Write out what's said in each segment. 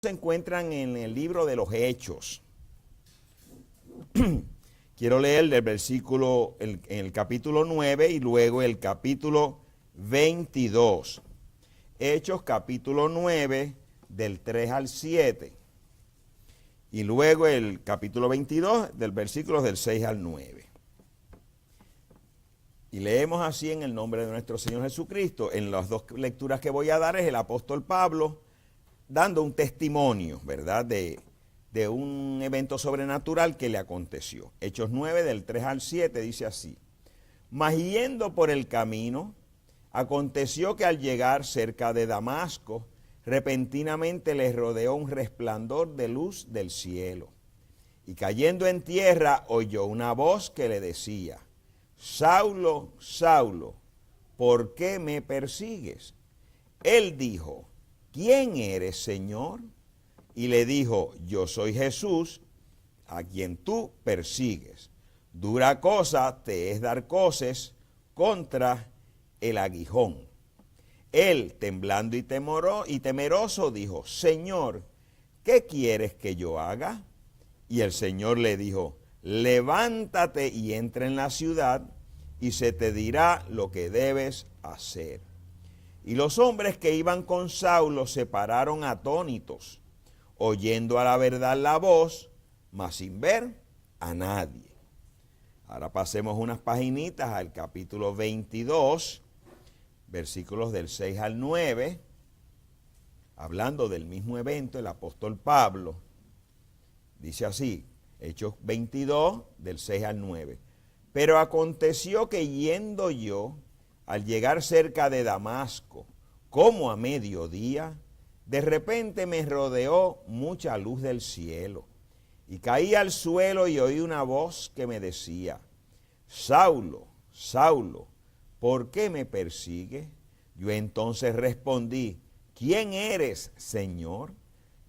se encuentran en el libro de los Hechos. Quiero leer el versículo, en el capítulo 9 y luego el capítulo 22. Hechos capítulo 9 del 3 al 7. Y luego el capítulo 22 del versículo del 6 al 9. Y leemos así en el nombre de nuestro Señor Jesucristo. En las dos lecturas que voy a dar es el apóstol Pablo dando un testimonio, ¿verdad?, de un evento sobrenatural que le aconteció. Hechos 9 del 3 al 7 dice así: Mas yendo por el camino, aconteció que al llegar cerca de Damasco, repentinamente les rodeó un resplandor de luz del cielo. Y cayendo en tierra, oyó una voz que le decía: Saulo, Saulo, ¿por qué me persigues? Él dijo: ¿Quién eres, Señor? Y le dijo: Yo soy Jesús, a quien tú persigues. Dura cosa te es dar coces contra el aguijón. Él, temblando y temeroso, dijo: Señor, ¿qué quieres que yo haga? Y el Señor le dijo: Levántate y entra en la ciudad, y se te dirá lo que debes hacer. Y los hombres que iban con Saulo se pararon atónitos, oyendo a la verdad la voz, mas sin ver a nadie. Ahora pasemos unas paginitas al capítulo 22, versículos del 6 al 9, hablando del mismo evento. El apóstol Pablo dice así, Hechos 22, del 6 al 9. Pero aconteció que yendo yo, al llegar cerca de Damasco, como a mediodía, de repente me rodeó mucha luz del cielo, y caí al suelo y oí una voz que me decía: Saulo, Saulo, ¿por qué me persigues? Yo entonces respondí: ¿Quién eres, Señor?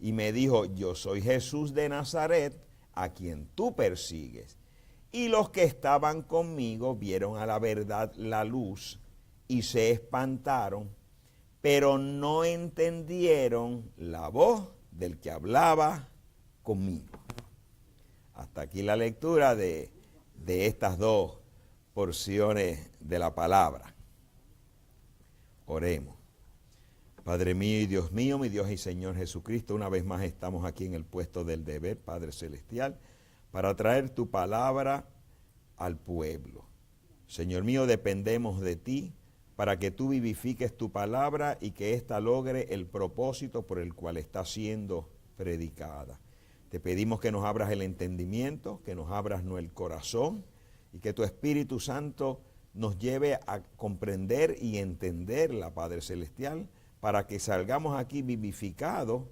Y me dijo: Yo soy Jesús de Nazaret, a quien tú persigues. Y los que estaban conmigo vieron a la verdad la luz y se espantaron, pero no entendieron la voz del que hablaba conmigo. Hasta aquí la lectura de estas dos porciones de la palabra. Oremos. Padre mío y Dios mío, mi Dios y Señor Jesucristo, una vez más estamos aquí en el puesto del deber, Padre Celestial, para traer tu palabra al pueblo. Señor mío, dependemos de ti para que tú vivifiques tu palabra y que ésta logre el propósito por el cual está siendo predicada. Te pedimos que nos abras el entendimiento, que nos abras el corazón y que tu Espíritu Santo nos lleve a comprender y entenderla, Padre Celestial, para que salgamos aquí vivificados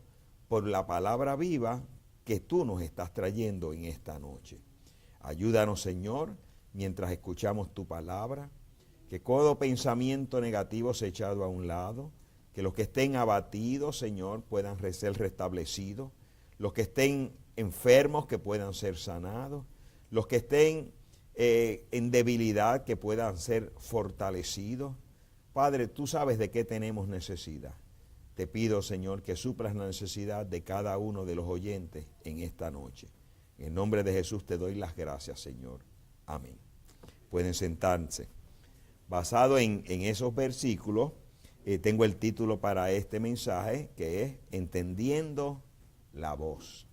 por la palabra viva que tú nos estás trayendo en esta noche. Ayúdanos, Señor, mientras escuchamos tu palabra, que todo pensamiento negativo sea echado a un lado, que los que estén abatidos, Señor, puedan ser restablecidos, los que estén enfermos que puedan ser sanados, los que estén en debilidad que puedan ser fortalecidos. Padre, tú sabes de qué tenemos necesidad. Te pido, Señor, que suplas la necesidad de cada uno de los oyentes en esta noche. En nombre de Jesús te doy las gracias, Señor. Amén. Pueden sentarse. Basado en esos versículos, tengo el título para este mensaje, que es Entendiendo la voz.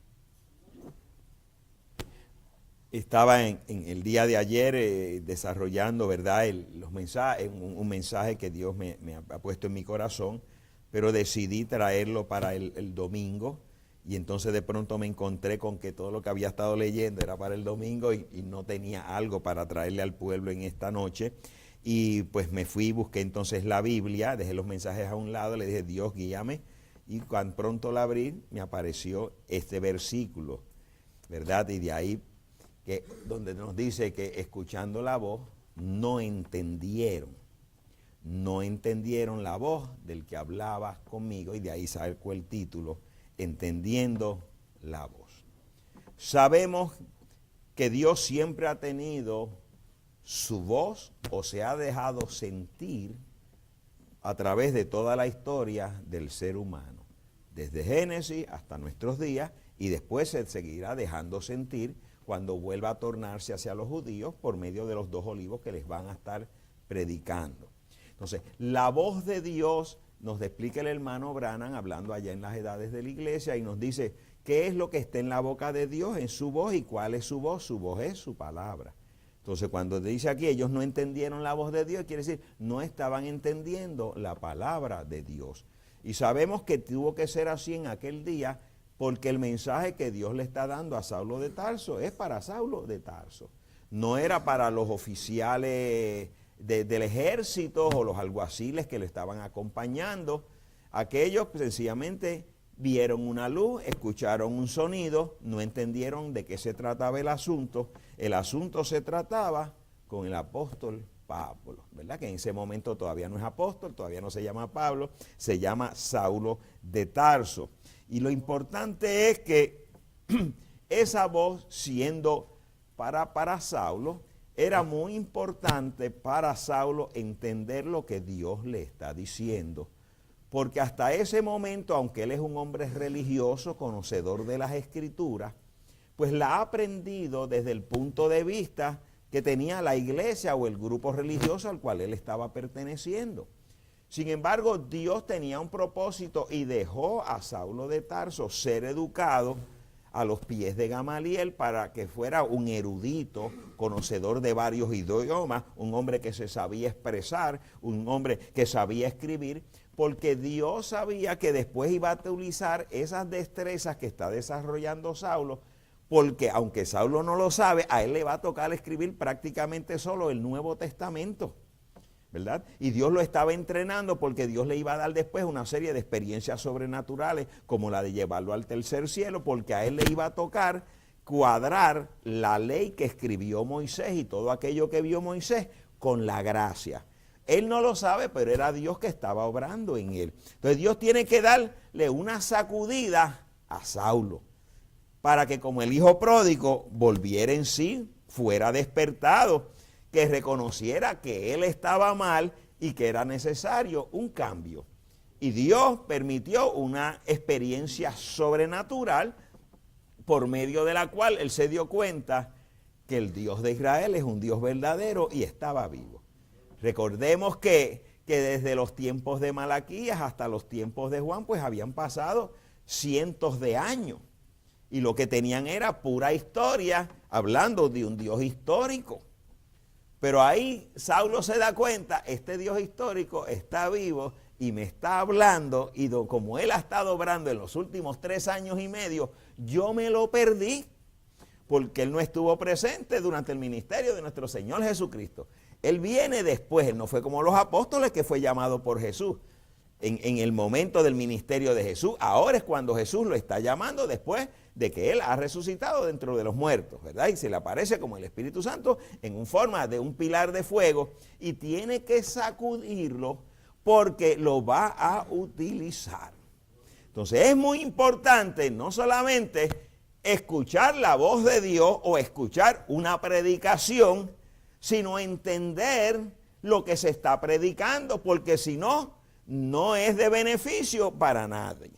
Estaba en el día de ayer desarrollando, ¿verdad?, los mensajes, un mensaje que Dios me ha puesto en mi corazón, pero decidí traerlo para el domingo, y entonces de pronto me encontré con que todo lo que había estado leyendo era para el domingo y no tenía algo para traerle al pueblo en esta noche. Y pues me fui, busqué entonces la Biblia, dejé los mensajes a un lado, le dije: Dios, guíame, y cuando pronto la abrí me apareció este versículo, ¿verdad? Y de ahí donde nos dice que escuchando la voz no entendieron la voz del que hablaba conmigo, y de ahí sacó el título, Entendiendo la voz. Sabemos que Dios siempre ha tenido su voz, o se ha dejado sentir a través de toda la historia del ser humano. desde Génesis hasta nuestros días, y después se seguirá dejando sentir cuando vuelva a tornarse hacia los judíos por medio de los 2 olivos que les van a estar predicando. Entonces, la voz de Dios nos explica el hermano Branham hablando allá en las edades de la iglesia y nos dice qué es lo que está en la boca de Dios, en su voz, y cuál es su voz. Su voz es su palabra. Entonces, cuando dice aquí, ellos no entendieron la voz de Dios, quiere decir, no estaban entendiendo la palabra de Dios. Y sabemos que tuvo que ser así en aquel día, porque el mensaje que Dios le está dando a Saulo de Tarso es para Saulo de Tarso. No era para los oficiales del ejército o los alguaciles que le estaban acompañando. Aquellos sencillamente vieron una luz, escucharon un sonido, no entendieron de qué se trataba el asunto. El asunto se trataba con el apóstol Pablo, ¿verdad? Que en ese momento todavía no es apóstol, todavía no se llama Pablo, se llama Saulo de Tarso. Y lo importante es que esa voz, siendo para Saulo, era muy importante para Saulo entender lo que Dios le está diciendo. Porque hasta ese momento, aunque él es un hombre religioso, conocedor de las Escrituras, pues la ha aprendido desde el punto de vista que tenía la iglesia o el grupo religioso al cual él estaba perteneciendo. Sin embargo, Dios tenía un propósito y dejó a Saulo de Tarso ser educado a los pies de Gamaliel para que fuera un erudito, conocedor de varios idiomas, un hombre que se sabía expresar, un hombre que sabía escribir, porque Dios sabía que después iba a utilizar esas destrezas que está desarrollando Saulo, porque aunque Saulo no lo sabe, a él le va a tocar escribir prácticamente solo el Nuevo Testamento, ¿verdad? Y Dios lo estaba entrenando porque Dios le iba a dar después una serie de experiencias sobrenaturales, como la de llevarlo al tercer cielo, porque a él le iba a tocar cuadrar la ley que escribió Moisés y todo aquello que vio Moisés con la gracia. Él no lo sabe, pero era Dios que estaba obrando en él. Entonces Dios tiene que darle una sacudida a Saulo para que, como el hijo pródigo, volviera en sí, fuera despertado, que reconociera que él estaba mal y que era necesario un cambio. Y Dios permitió una experiencia sobrenatural por medio de la cual él se dio cuenta que el Dios de Israel es un Dios verdadero y estaba vivo. Recordemos que desde los tiempos de Malaquías hasta los tiempos de Juan, pues habían pasado cientos de años. Y lo que tenían era pura historia, hablando de un Dios histórico. Pero ahí Saulo se da cuenta, este Dios histórico está vivo y me está hablando, y como él ha estado obrando en los últimos 3 años y medio, yo me lo perdí, porque él no estuvo presente durante el ministerio de nuestro Señor Jesucristo. Él viene después, él no fue como los apóstoles que fue llamado por Jesús en el momento del ministerio de Jesús. Ahora es cuando Jesús lo está llamando después de que él ha resucitado dentro de los muertos, ¿verdad? Y se le aparece como el Espíritu Santo en forma de un pilar de fuego y tiene que sacudirlo porque lo va a utilizar. Entonces es muy importante no solamente escuchar la voz de Dios o escuchar una predicación, sino entender lo que se está predicando, porque si no, no es de beneficio para nadie.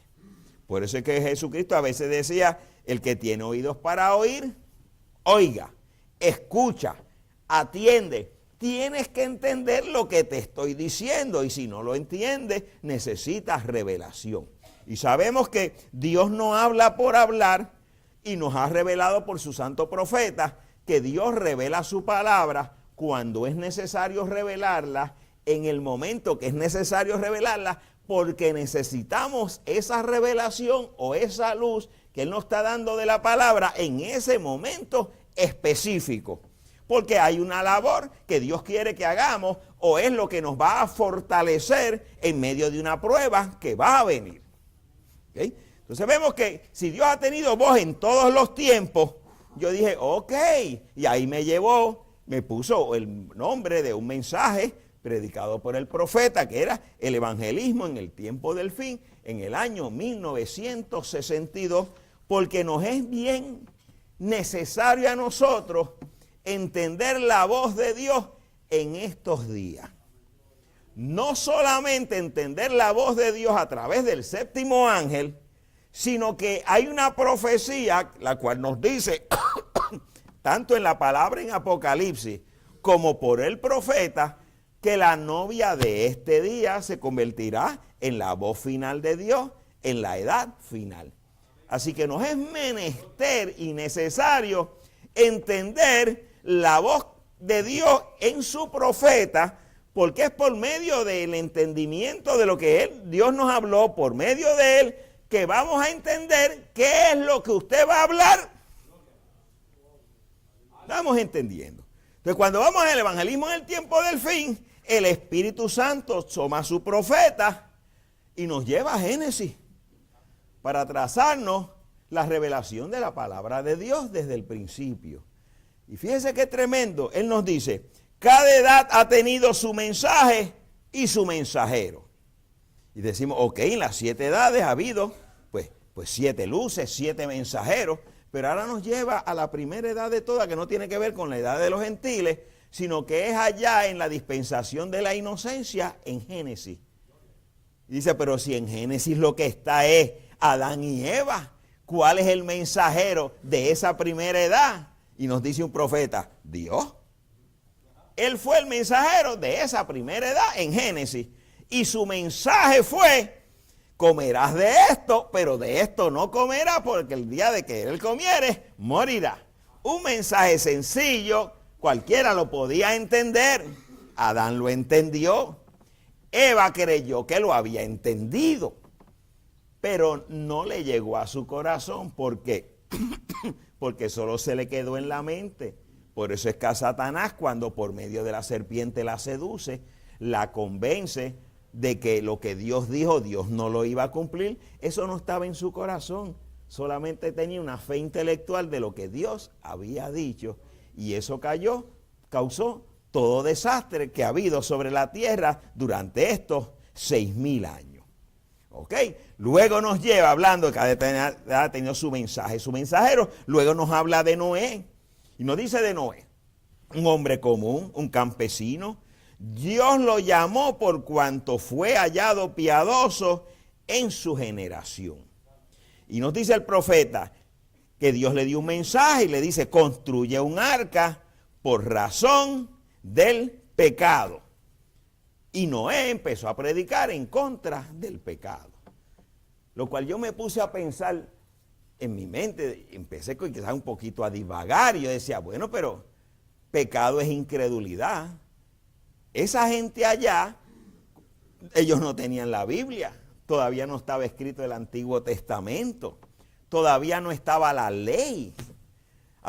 Por eso es que Jesucristo a veces decía, el que tiene oídos para oír, oiga, escucha, atiende. Tienes que entender lo que te estoy diciendo, y si no lo entiendes, necesitas revelación. Y sabemos que Dios no habla por hablar, y nos ha revelado por su santo profeta que Dios revela su palabra cuando es necesario revelarla, en el momento que es necesario revelarla, porque necesitamos esa revelación o esa luz que Él nos está dando de la palabra en ese momento específico. Porque hay una labor que Dios quiere que hagamos, o es lo que nos va a fortalecer en medio de una prueba que va a venir. ¿Okay? Entonces vemos que si Dios ha tenido voz en todos los tiempos, yo dije, ok, y ahí me puso el nombre de un mensaje predicado por el profeta, que era el evangelismo en el tiempo del fin, en el año 1962, porque nos es bien necesario a nosotros entender la voz de Dios en estos días. No solamente entender la voz de Dios a través del séptimo ángel, sino que hay una profecía, la cual nos dice, tanto en la palabra en Apocalipsis, como por el profeta, que la novia de este día se convertirá en la voz final de Dios, en la edad final. Así que nos es menester y necesario entender la voz de Dios en su profeta, porque es por medio del entendimiento de lo que Dios nos habló, por medio de él, que vamos a entender qué es lo que usted va a hablar. Estamos entendiendo. Entonces, cuando vamos al evangelismo en el tiempo del fin, el Espíritu Santo toma a su profeta y nos lleva a Génesis para trazarnos la revelación de la palabra de Dios desde el principio. Y fíjese qué tremendo. Él nos dice, cada edad ha tenido su mensaje y su mensajero. Y decimos, ok, en las 7 edades ha habido pues 7 luces, 7 mensajeros, pero ahora nos lleva a la primera edad de todas, que no tiene que ver con la edad de los gentiles, sino que es allá en la dispensación de la inocencia en Génesis. Y dice, pero si en Génesis lo que está es Adán y Eva, ¿cuál es el mensajero de esa primera edad? Y nos dice un profeta, Dios. Él fue el mensajero de esa primera edad en Génesis. Y su mensaje fue, comerás de esto, pero de esto no comerás, porque el día de que él comiere, morirá. Un mensaje sencillo, cualquiera lo podía entender. Adán lo entendió. Eva creyó que lo había entendido, pero no le llegó a su corazón. ¿Por qué? Porque solo se le quedó en la mente. Por eso es que a Satanás, cuando por medio de la serpiente la seduce, la convence de que lo que Dios dijo, Dios no lo iba a cumplir. Eso no estaba en su corazón. Solamente tenía una fe intelectual de lo que Dios había dicho. Y eso causó todo desastre que ha habido sobre la tierra durante estos 6,000 años. ¿Ok? Luego nos lleva hablando de que ha tenido su mensaje, su mensajero. Luego nos habla de Noé. Y nos dice de Noé, un hombre común, un campesino. Dios lo llamó por cuanto fue hallado piadoso en su generación. Y nos dice el profeta que Dios le dio un mensaje y le dice, construye un arca por razón del pecado. Y Noé empezó a predicar en contra del pecado. Lo cual yo me puse a pensar en mi mente, empecé quizás un poquito a divagar y yo decía, bueno, pero pecado es incredulidad. Esa gente allá, ellos no tenían la Biblia, todavía no estaba escrito el Antiguo Testamento, todavía no estaba la ley,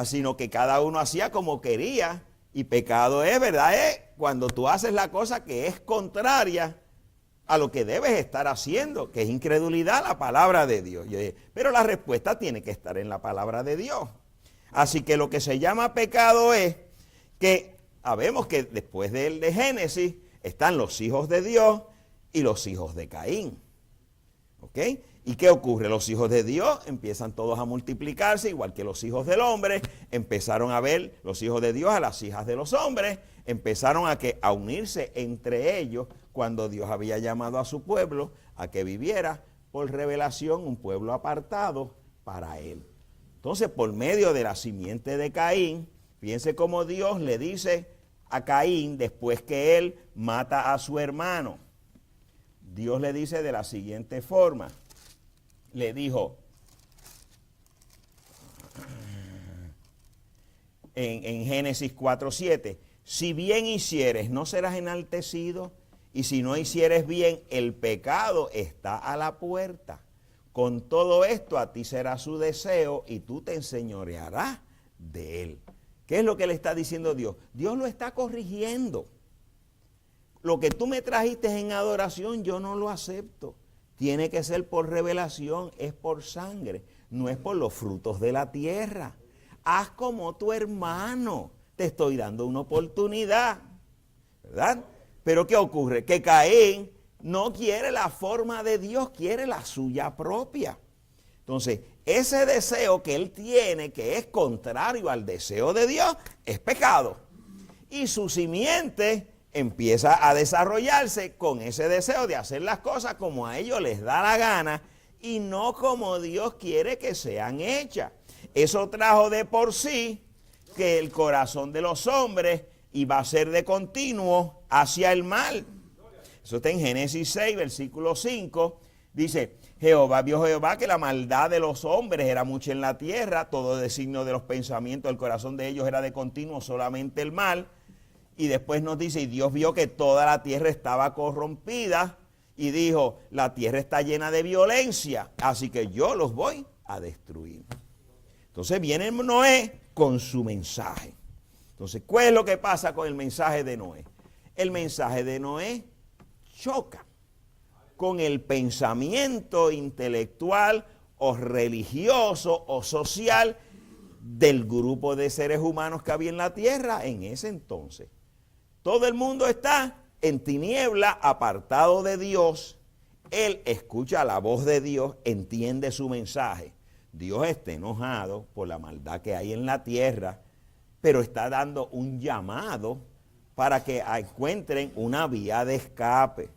sino que cada uno hacía como quería. Y pecado es, ¿verdad? Es cuando tú haces la cosa que es contraria a lo que debes estar haciendo, que es incredulidad a la palabra de Dios. Pero la respuesta tiene que estar en la palabra de Dios. Así que lo que se llama pecado es que sabemos que después de Génesis están los hijos de Dios y los hijos de Caín. ¿Ok? ¿Y qué ocurre? Los hijos de Dios empiezan todos a multiplicarse, igual que los hijos del hombre. Empezaron a ver los hijos de Dios a las hijas de los hombres. Empezaron a unirse entre ellos cuando Dios había llamado a su pueblo a que viviera por revelación, un pueblo apartado para él. Entonces, por medio de la simiente de Caín, fíjense cómo Dios le dice a Caín después que él mata a su hermano. Dios le dice de la siguiente forma. Le dijo en Génesis 4:7, si bien hicieres, no serás enaltecido, y si no hicieres bien, el pecado está a la puerta. Con todo esto a ti será su deseo y tú te enseñorearás de él. ¿Qué es lo que le está diciendo Dios? Dios lo está corrigiendo. Lo que tú me trajiste en adoración, yo no lo acepto. Tiene que ser por revelación, es por sangre, no es por los frutos de la tierra. Haz como tu hermano, te estoy dando una oportunidad, ¿verdad? Pero ¿qué ocurre? Que Caín no quiere la forma de Dios, quiere la suya propia. Entonces, ese deseo que él tiene, que es contrario al deseo de Dios, es pecado. Y su simiente empieza a desarrollarse con ese deseo de hacer las cosas como a ellos les da la gana y no como Dios quiere que sean hechas. Eso trajo de por sí que el corazón de los hombres iba a ser de continuo hacia el mal. Eso está en Génesis 6, versículo 5. Dice, vio Jehová que la maldad de los hombres era mucha en la tierra, todo designio de los pensamientos del corazón de ellos era de continuo solamente el mal. Y después nos dice, y Dios vio que toda la tierra estaba corrompida y dijo, la tierra está llena de violencia, así que yo los voy a destruir. Entonces viene Noé con su mensaje. Entonces, ¿cuál es lo que pasa con el mensaje de Noé? El mensaje de Noé choca con el pensamiento intelectual o religioso o social del grupo de seres humanos que había en la tierra en ese entonces. Todo el mundo está en tiniebla, apartado de Dios. Él escucha la voz de Dios, entiende su mensaje. Dios está enojado por la maldad que hay en la tierra, pero está dando un llamado para que encuentren una vía de escape.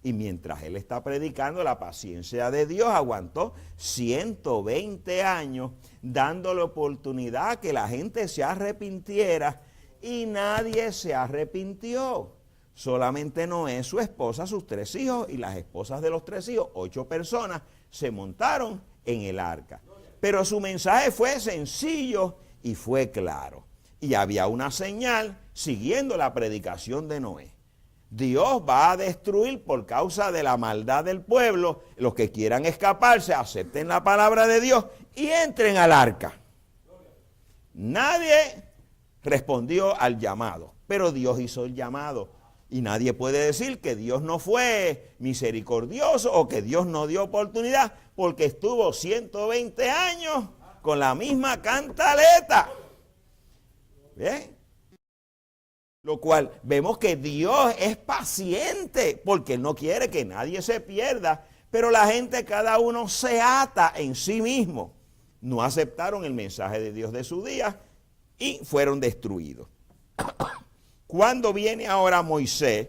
Y mientras él está predicando, la paciencia de Dios aguantó 120 años, dándole oportunidad a que la gente se arrepintiera, y nadie se arrepintió. Solamente Noé, su esposa, sus 3 hijos y las esposas de los 3 hijos, 8 personas, se montaron en el arca. Pero su mensaje fue sencillo y fue claro. Y había una señal siguiendo la predicación de Noé. Dios va a destruir por causa de la maldad del pueblo. Los que quieran escaparse, acepten la palabra de Dios y entren al arca. Nadie respondió al llamado, pero Dios hizo el llamado. Y nadie puede decir que Dios no fue misericordioso o que Dios no dio oportunidad, porque estuvo 120 años con la misma cantaleta. ¿Bien? Lo cual vemos que Dios es paciente, porque Él no quiere que nadie se pierda, pero la gente, cada uno se ata en sí mismo. No aceptaron el mensaje de Dios de su día y fueron destruidos. Cuando viene ahora Moisés,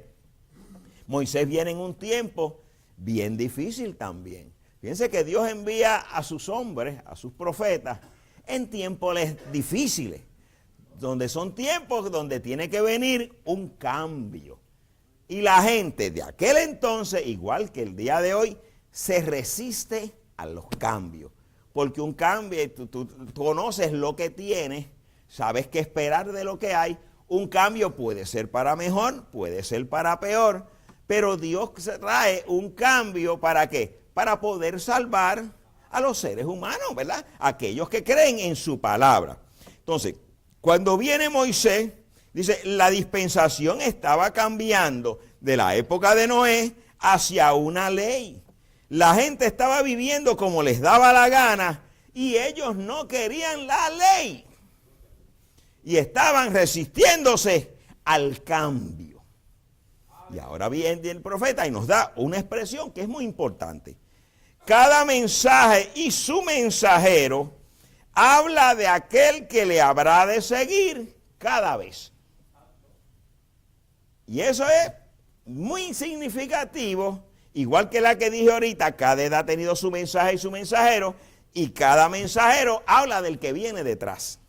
Moisés viene en un tiempo bien difícil también. Fíjense que Dios envía a sus hombres, a sus profetas, en tiempos difíciles, donde son tiempos donde tiene que venir un cambio. Y la gente de aquel entonces, igual que el día de hoy, se resiste a los cambios. Porque un cambio, tú conoces lo que tienes, sabes qué esperar de lo que hay. Un cambio puede ser para mejor, puede ser para peor, pero Dios trae un cambio ¿para qué? Para poder salvar a los seres humanos, ¿verdad? Aquellos que creen en su palabra. Entonces, cuando viene Moisés, dice, la dispensación estaba cambiando de la época de Noé hacia una ley. La gente estaba viviendo como les daba la gana y ellos no querían la ley. Y estaban resistiéndose al cambio. Y ahora viene el profeta y nos da una expresión que es muy importante. Cada mensaje y su mensajero habla de aquel que le habrá de seguir cada vez. Y eso es muy significativo, igual que la que dije ahorita, cada edad ha tenido su mensaje y su mensajero, y cada mensajero habla del que viene detrás.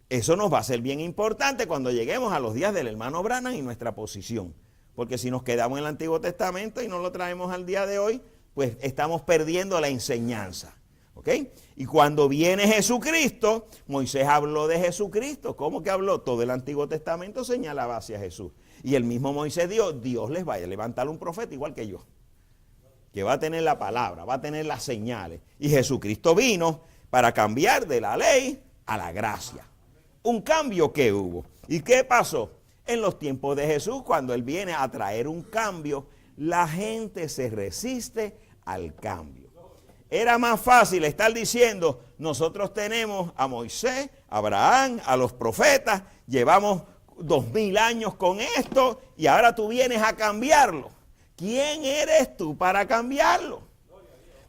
Eso nos va a ser bien importante cuando lleguemos a los días del hermano Branham y nuestra posición. Porque si nos quedamos en el Antiguo Testamento y no lo traemos al día de hoy, pues estamos perdiendo la enseñanza. ¿Ok? Y cuando viene Jesucristo, Moisés habló de Jesucristo. ¿Cómo que habló? Todo el Antiguo Testamento señalaba hacia Jesús. Y el mismo Moisés dijo, Dios les va a levantar un profeta igual que yo. Que va a tener la palabra, va a tener las señales. Y Jesucristo vino para cambiar de la ley a la gracia. Un cambio que hubo. ¿Y qué pasó? En los tiempos de Jesús, cuando Él viene a traer un cambio, la gente se resiste al cambio. Era más fácil estar diciendo, nosotros tenemos a Moisés, a Abraham, a los profetas, llevamos 2000 años con esto y ahora tú vienes a cambiarlo. ¿Quién eres tú para cambiarlo?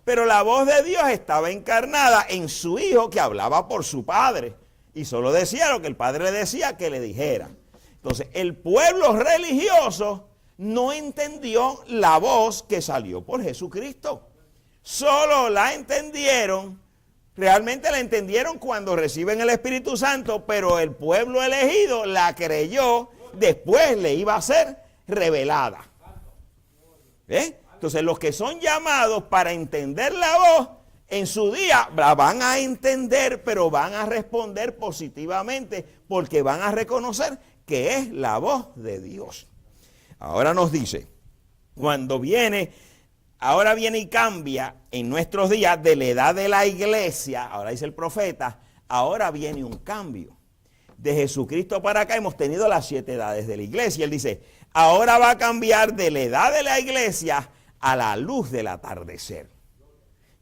Pero la voz de Dios estaba encarnada en su Hijo que hablaba por su Padre. Y solo decía lo que el Padre decía que le dijera. Entonces, el pueblo religioso no entendió la voz que salió por Jesucristo. Solo la entendieron, realmente la entendieron cuando reciben el Espíritu Santo, pero el pueblo elegido la creyó, después le iba a ser revelada. Entonces los que son llamados para entender la voz, en su día la van a entender, pero van a responder positivamente, porque van a reconocer que es la voz de Dios. Ahora nos dice, ahora viene y cambia en nuestros días de la edad de la iglesia, ahora dice el profeta, ahora viene un cambio. De Jesucristo para acá hemos tenido las 7 edades de la iglesia. Él dice, ahora va a cambiar de la edad de la iglesia a la luz del atardecer.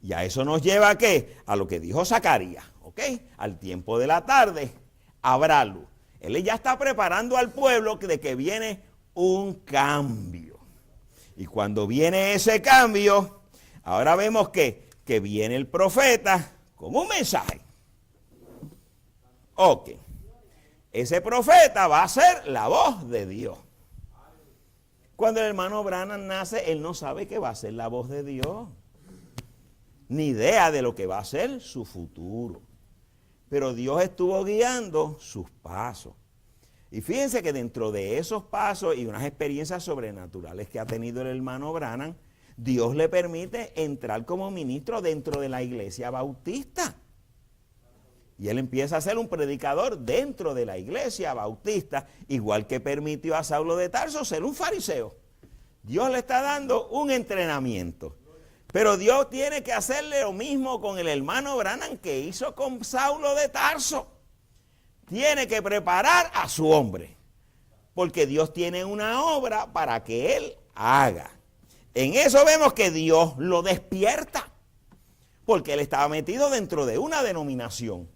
Y a eso nos lleva ¿a qué? A lo que dijo Zacarías, ¿ok? Al tiempo de la tarde habrá luz. Él ya está preparando al pueblo de que viene un cambio. Y cuando viene ese cambio, ahora vemos que viene el profeta con un mensaje. Ok. Ese profeta va a ser la voz de Dios. Cuando el hermano Branham nace, él no sabe que va a ser la voz de Dios. Ni idea de lo que va a ser su futuro. Pero Dios estuvo guiando sus pasos. Y fíjense que dentro de esos pasos y unas experiencias sobrenaturales que ha tenido el hermano Branham, Dios le permite entrar como ministro dentro de la iglesia bautista. Y él empieza a ser un predicador dentro de la iglesia bautista, igual que permitió a Saulo de Tarso ser un fariseo. Dios le está dando un entrenamiento. Pero Dios tiene que hacerle lo mismo con el hermano Branham que hizo con Saulo de Tarso. Tiene que preparar a su hombre, porque Dios tiene una obra para que él haga. En eso vemos que Dios lo despierta, porque él estaba metido dentro de una denominación.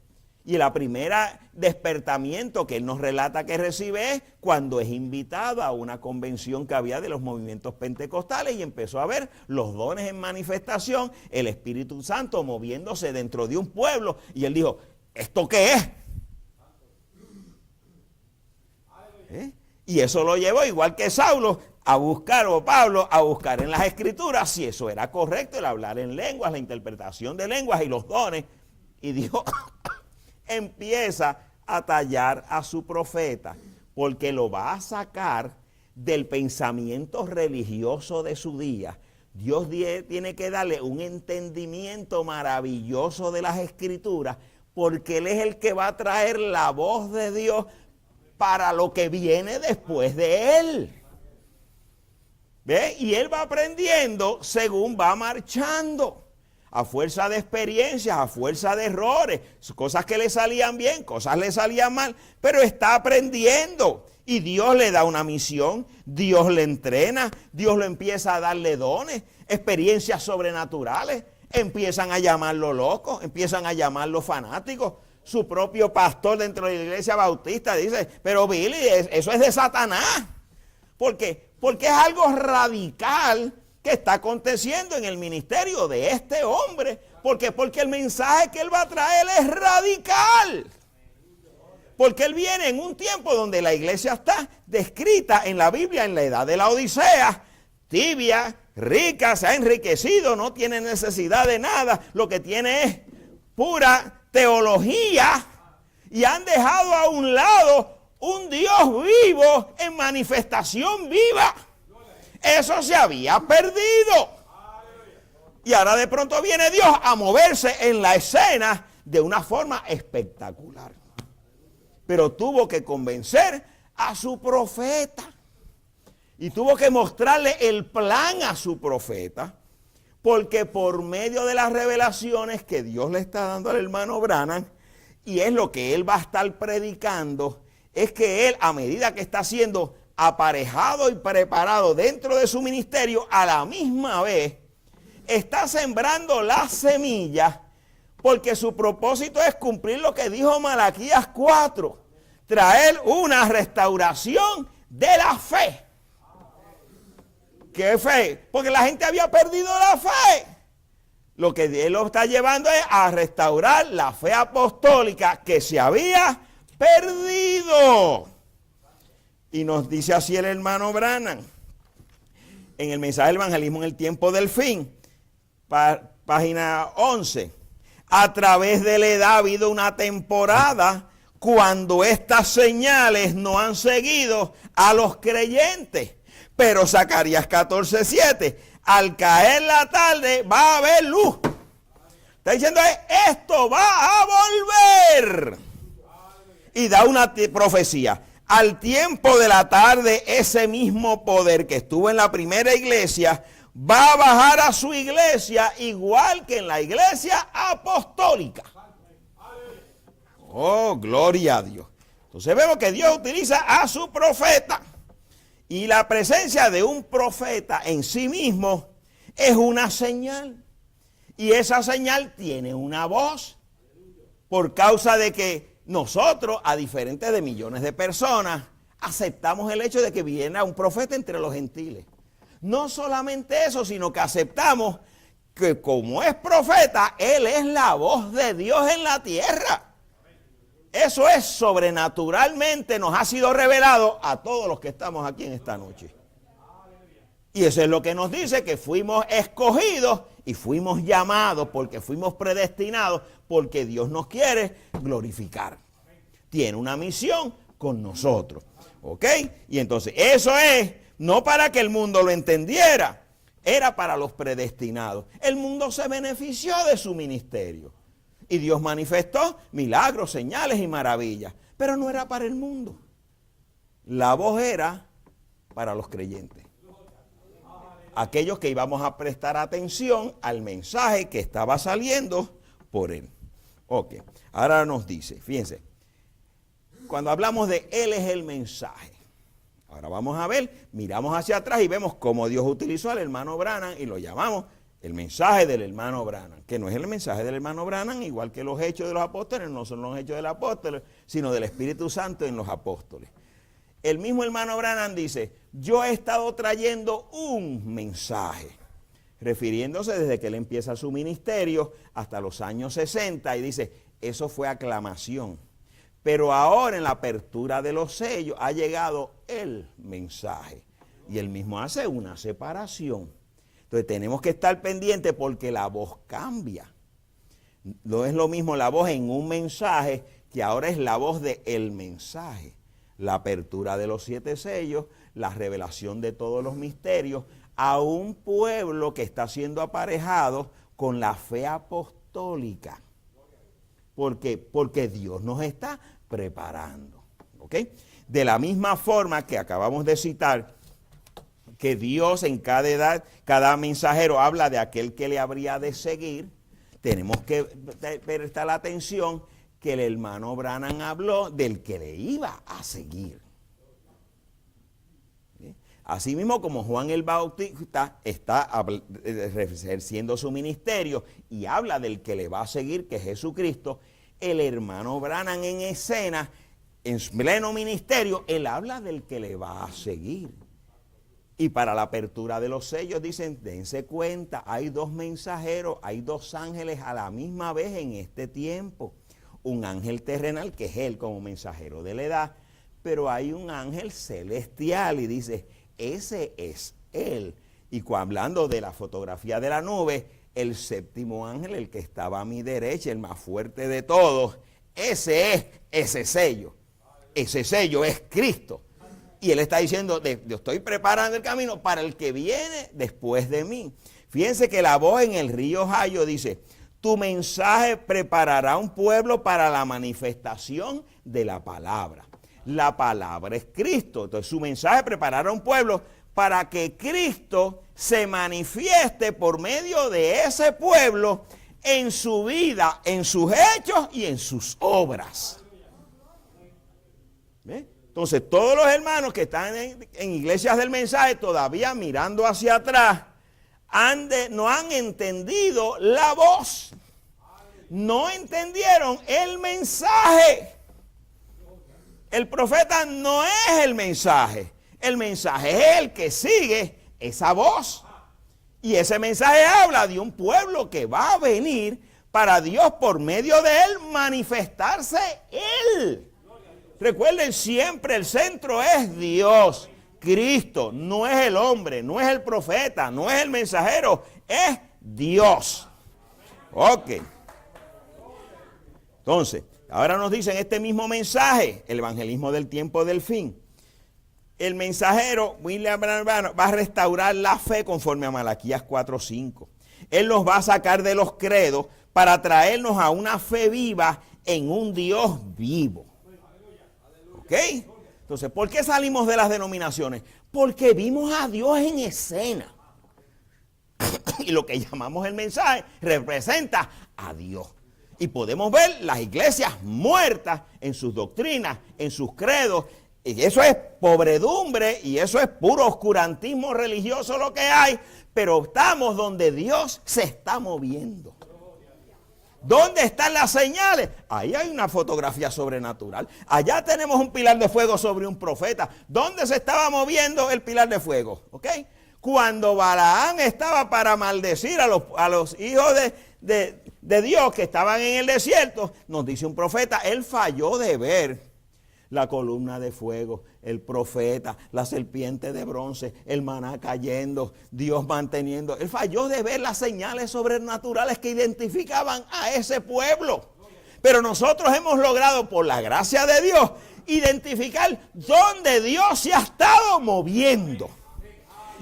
Y la primera despertamiento que él nos relata que recibe es cuando es invitado a una convención que había de los movimientos pentecostales y empezó a ver los dones en manifestación, el Espíritu Santo moviéndose dentro de un pueblo. Y él dijo, ¿esto qué es? Y eso lo llevó, igual que Saulo, a buscar, o Pablo, a buscar en las Escrituras si eso era correcto, el hablar en lenguas, la interpretación de lenguas y los dones. Y dijo, empieza a tallar a su profeta, porque lo va a sacar del pensamiento religioso de su día. Dios tiene que darle un entendimiento maravilloso de las Escrituras, porque Él es el que va a traer la voz de Dios para lo que viene después de Él. ¿Ve? Y Él va aprendiendo según va marchando. A fuerza de experiencias, a fuerza de errores, cosas que le salían bien, cosas le salían mal, pero está aprendiendo. Y Dios le da una misión, Dios le entrena, Dios le empieza a darle dones, experiencias sobrenaturales. Empiezan a llamarlo loco, empiezan a llamarlo fanático. Su propio pastor dentro de la iglesia bautista dice, pero Billy, eso es de Satanás. ¿Por qué? Porque es algo radical que está aconteciendo en el ministerio de este hombre. ¿Por qué? Porque el mensaje que él va a traer es radical. Porque él viene en un tiempo donde la iglesia está descrita en la Biblia en la edad de la Odisea, tibia, rica, se ha enriquecido, no tiene necesidad de nada, lo que tiene es pura teología y han dejado a un lado un Dios vivo en manifestación viva. Eso se había perdido. Y ahora de pronto viene Dios a moverse en la escena de una forma espectacular. Pero tuvo que convencer a su profeta. Y tuvo que mostrarle el plan a su profeta. Porque por medio de las revelaciones que Dios le está dando al hermano Branham, y es lo que él va a estar predicando, es que él, a medida que está siendo aparejado y preparado dentro de su ministerio, a la misma vez está sembrando las semillas, porque su propósito es cumplir lo que dijo Malaquías 4, traer una restauración de la fe. ¿Qué fe? Porque la gente había perdido la fe. Lo que él lo está llevando es a restaurar la fe apostólica que se había perdido. Y nos dice así el hermano Branham, en el mensaje del evangelismo en el tiempo del fin, página 11. A través de la edad ha habido una temporada cuando estas señales no han seguido a los creyentes. Pero Zacarías 14:7, al caer la tarde va a haber luz. Está diciendo, esto va a volver. Y da una profecía. Al tiempo de la tarde, ese mismo poder que estuvo en la primera iglesia va a bajar a su iglesia igual que en la iglesia apostólica. Oh, gloria a Dios. Entonces vemos que Dios utiliza a su profeta. Y la presencia de un profeta en sí mismo es una señal. Y esa señal tiene una voz. Por causa de que nosotros, a diferencia de millones de personas, aceptamos el hecho de que viene un profeta entre los gentiles. No solamente eso, sino que aceptamos que como es profeta, él es la voz de Dios en la tierra. Eso es sobrenaturalmente, nos ha sido revelado a todos los que estamos aquí en esta noche. Y eso es lo que nos dice que fuimos escogidos y fuimos llamados porque fuimos predestinados, porque Dios nos quiere glorificar. Tiene una misión con nosotros. ¿Ok? Y entonces eso es no para que el mundo lo entendiera, era para los predestinados. El mundo se benefició de su ministerio. Y Dios manifestó milagros, señales y maravillas. Pero no era para el mundo. La voz era para los creyentes. Aquellos que íbamos a prestar atención al mensaje que estaba saliendo por él. Ok, ahora nos dice, fíjense, cuando hablamos de él es el mensaje. Ahora vamos a ver, miramos hacia atrás y vemos cómo Dios utilizó al hermano Branham y lo llamamos el mensaje del hermano Branham, que no es el mensaje del hermano Branham, igual que los hechos de los apóstoles, no son los hechos de los apóstoles, sino del Espíritu Santo en los apóstoles. El mismo hermano Branham dice, yo he estado trayendo un mensaje, refiriéndose desde que él empieza su ministerio hasta los años 60, y dice, eso fue aclamación. Pero ahora en la apertura de los sellos ha llegado el mensaje, y él mismo hace una separación. Entonces tenemos que estar pendientes porque la voz cambia. No es lo mismo la voz en un mensaje que ahora es la voz del mensaje. La apertura de los 7 sellos, la revelación de todos los misterios a un pueblo que está siendo aparejado con la fe apostólica. Porque Dios nos está preparando. ¿Ok? De la misma forma que acabamos de citar, que Dios en cada edad, cada mensajero habla de aquel que le habría de seguir, tenemos que prestar la atención que el hermano Branham habló del que le iba a seguir. ¿Sí? Asimismo, como Juan el Bautista está ejerciendo su ministerio y habla del que le va a seguir, que es Jesucristo, el hermano Branham en escena, en pleno ministerio, él habla del que le va a seguir. Y para la apertura de los sellos dicen, dense cuenta, hay 2 mensajeros, hay 2 ángeles a la misma vez en este tiempo. Un ángel terrenal, que es él como mensajero de la edad, pero hay un ángel celestial y dice, ese es él. Y hablando de la fotografía de la nube, el 7º ángel, el que estaba a mi derecha, el más fuerte de todos, ese es ese sello. Ese sello es Cristo. Y él está diciendo, yo estoy preparando el camino para el que viene después de mí. Fíjense que la voz en el río Ohio dice, tu mensaje preparará un pueblo para la manifestación de la palabra. La palabra es Cristo. Entonces su mensaje preparará un pueblo para que Cristo se manifieste por medio de ese pueblo en su vida, en sus hechos y en sus obras. ¿Ve? Entonces, todos los hermanos que están en iglesias del mensaje, todavía mirando hacia atrás, no han entendido la voz. No entendieron el mensaje. El profeta no es el mensaje. El mensaje es el que sigue esa voz. Y ese mensaje habla de un pueblo que va a venir para Dios por medio de él manifestarse él. Recuerden, siempre el centro es Dios, Cristo, no es el hombre, no es el profeta, no es el mensajero, es Dios. Ok. Entonces, ahora nos dicen este mismo mensaje, el evangelismo del tiempo del fin. El mensajero, William Branham, va a restaurar la fe conforme a Malaquías 4:5. Él nos va a sacar de los credos para traernos a una fe viva en un Dios vivo. ¿Ok? Entonces, ¿por qué salimos de las denominaciones? Porque vimos a Dios en escena. Y lo que llamamos el mensaje representa a Dios. Y podemos ver las iglesias muertas en sus doctrinas, en sus credos. Y eso es pobredumbre y eso es puro oscurantismo religioso lo que hay. Pero estamos donde Dios se está moviendo. ¿Dónde están las señales? Ahí hay una fotografía sobrenatural. Allá tenemos un pilar de fuego sobre un profeta. ¿Dónde se estaba moviendo el pilar de fuego? ¿Ok? Cuando Balaam estaba para maldecir a los hijos de Dios que estaban en el desierto, nos dice un profeta, él falló de ver la columna de fuego, el profeta, la serpiente de bronce, el maná cayendo, Dios manteniendo. Él falló de ver las señales sobrenaturales que identificaban a ese pueblo. Pero nosotros hemos logrado, por la gracia de Dios, identificar dónde Dios se ha estado moviendo.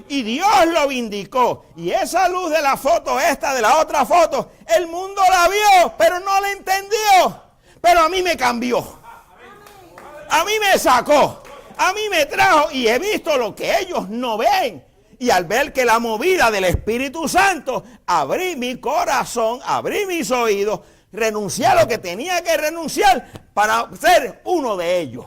Y Dios lo vindicó. Y esa luz de la foto esta, de la otra foto, el mundo la vio, pero no la entendió. Pero a mí me cambió. A mí me sacó, a mí me trajo y he visto lo que ellos no ven. Y al ver que la movida del Espíritu Santo, abrí mi corazón, abrí mis oídos, renuncié a lo que tenía que renunciar para ser uno de ellos.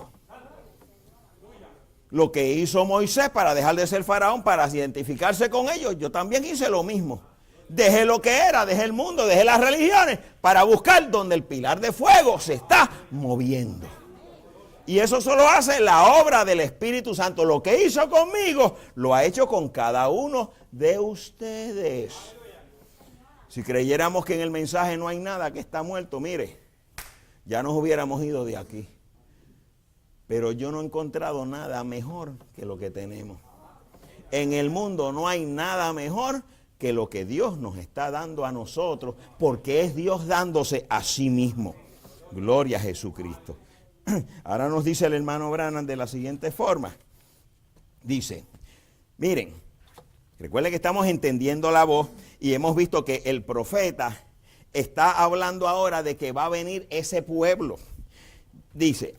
Lo que hizo Moisés para dejar de ser faraón, para identificarse con ellos, yo también hice lo mismo. Dejé lo que era, dejé el mundo, dejé las religiones para buscar donde el pilar de fuego se está moviendo. Y eso solo hace la obra del Espíritu Santo. Lo que hizo conmigo, lo ha hecho con cada uno de ustedes. Si creyéramos que en el mensaje no hay nada, que está muerto, mire, ya nos hubiéramos ido de aquí. Pero yo no he encontrado nada mejor que lo que tenemos. En el mundo no hay nada mejor que lo que Dios nos está dando a nosotros, porque es Dios dándose a sí mismo. Gloria a Jesucristo. Ahora nos dice el hermano Branham de la siguiente forma. Dice, miren, recuerden que estamos entendiendo la voz y hemos visto que el profeta está hablando ahora de que va a venir ese pueblo. Dice,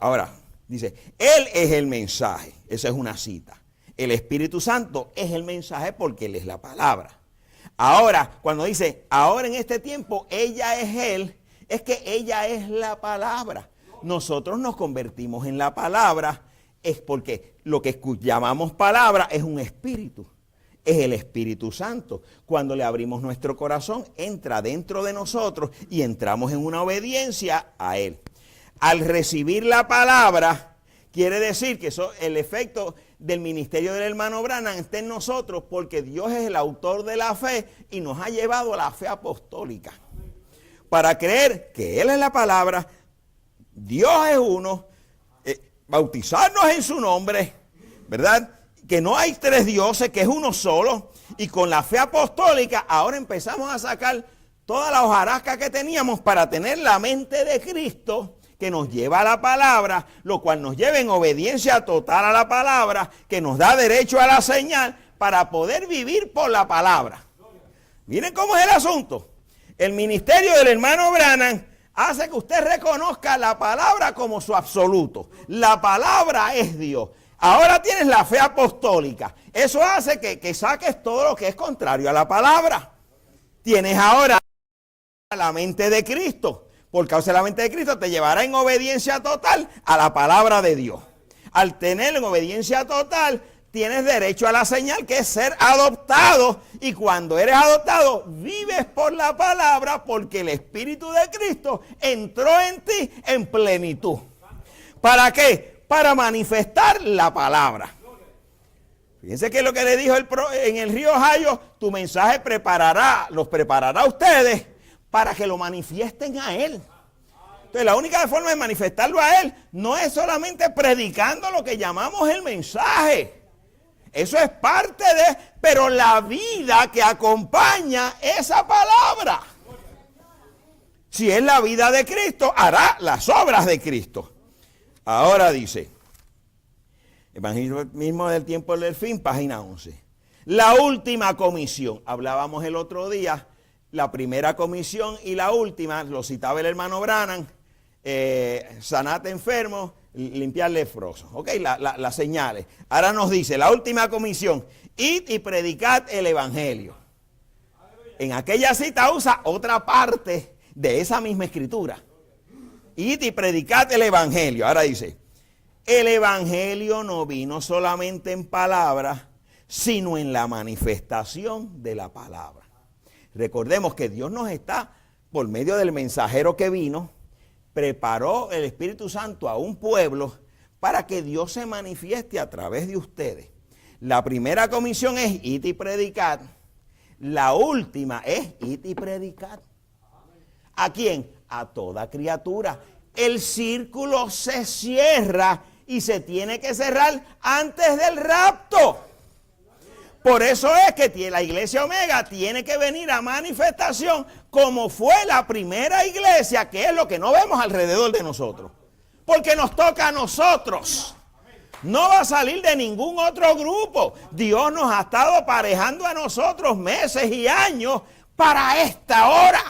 Él es el mensaje. Esa es una cita. El Espíritu Santo es el mensaje porque Él es la palabra. Ahora, cuando dice, ahora en este tiempo, ella es Él, es que ella es la palabra. Nosotros nos convertimos en la palabra, es porque lo que llamamos palabra es un espíritu, es el Espíritu Santo. Cuando le abrimos nuestro corazón, entra dentro de nosotros y entramos en una obediencia a Él. Al recibir la palabra, quiere decir que eso, el efecto del ministerio del hermano Branham está en nosotros, porque Dios es el autor de la fe y nos ha llevado a la fe apostólica. Para creer que Él es la palabra, Dios es uno, bautizarnos en su nombre, ¿verdad? Que no hay tres dioses, que es uno solo. Y con la fe apostólica ahora empezamos a sacar toda la hojarasca que teníamos para tener la mente de Cristo, que nos lleva a la palabra, lo cual nos lleva en obediencia total a la palabra, que nos da derecho a la señal para poder vivir por la palabra. Miren cómo es el asunto. El ministerio del hermano Branham hace que usted reconozca la palabra como su absoluto. La palabra es Dios. Ahora tienes la fe apostólica. Eso hace que saques todo lo que es contrario a la palabra. Tienes ahora la mente de Cristo. Por causa de la mente de Cristo te llevará en obediencia total a la palabra de Dios. Al tener en obediencia total, tienes derecho a la señal, que es ser adoptado. Y cuando eres adoptado, vives por la palabra, porque el Espíritu de Cristo entró en ti en plenitud. ¿Para qué? Para manifestar la palabra. Fíjense que lo que le dijo en el río Ohio, tu mensaje los preparará a ustedes para que lo manifiesten a Él. Entonces la única forma de manifestarlo a Él no es solamente predicando lo que llamamos el mensaje. Eso es parte de, pero la vida que acompaña esa palabra. Si es la vida de Cristo, hará las obras de Cristo. Ahora dice, Evangelio mismo del tiempo del fin, página 11. La última comisión. Hablábamos el otro día, la primera comisión y la última, lo citaba el hermano Branham, sanate enfermo, limpiar leprosos. Ok, las señales. Ahora nos dice, la última comisión, id y predicad el evangelio. En aquella cita usa otra parte de esa misma escritura. Id y predicad el evangelio. Ahora dice, el evangelio no vino solamente en palabras, sino en la manifestación de la palabra. Recordemos que Dios nos está, por medio del mensajero que vino, preparó el Espíritu Santo a un pueblo para que Dios se manifieste a través de ustedes. La primera comisión es id y predicad. La última es id y predicad. ¿A quién? A toda criatura. El círculo se cierra y se tiene que cerrar antes del rapto. Por eso es que la iglesia Omega tiene que venir a manifestación como fue la primera iglesia, que es lo que no vemos alrededor de nosotros. Porque nos toca a nosotros. No va a salir de ningún otro grupo. Dios nos ha estado aparejando a nosotros meses y años para esta hora.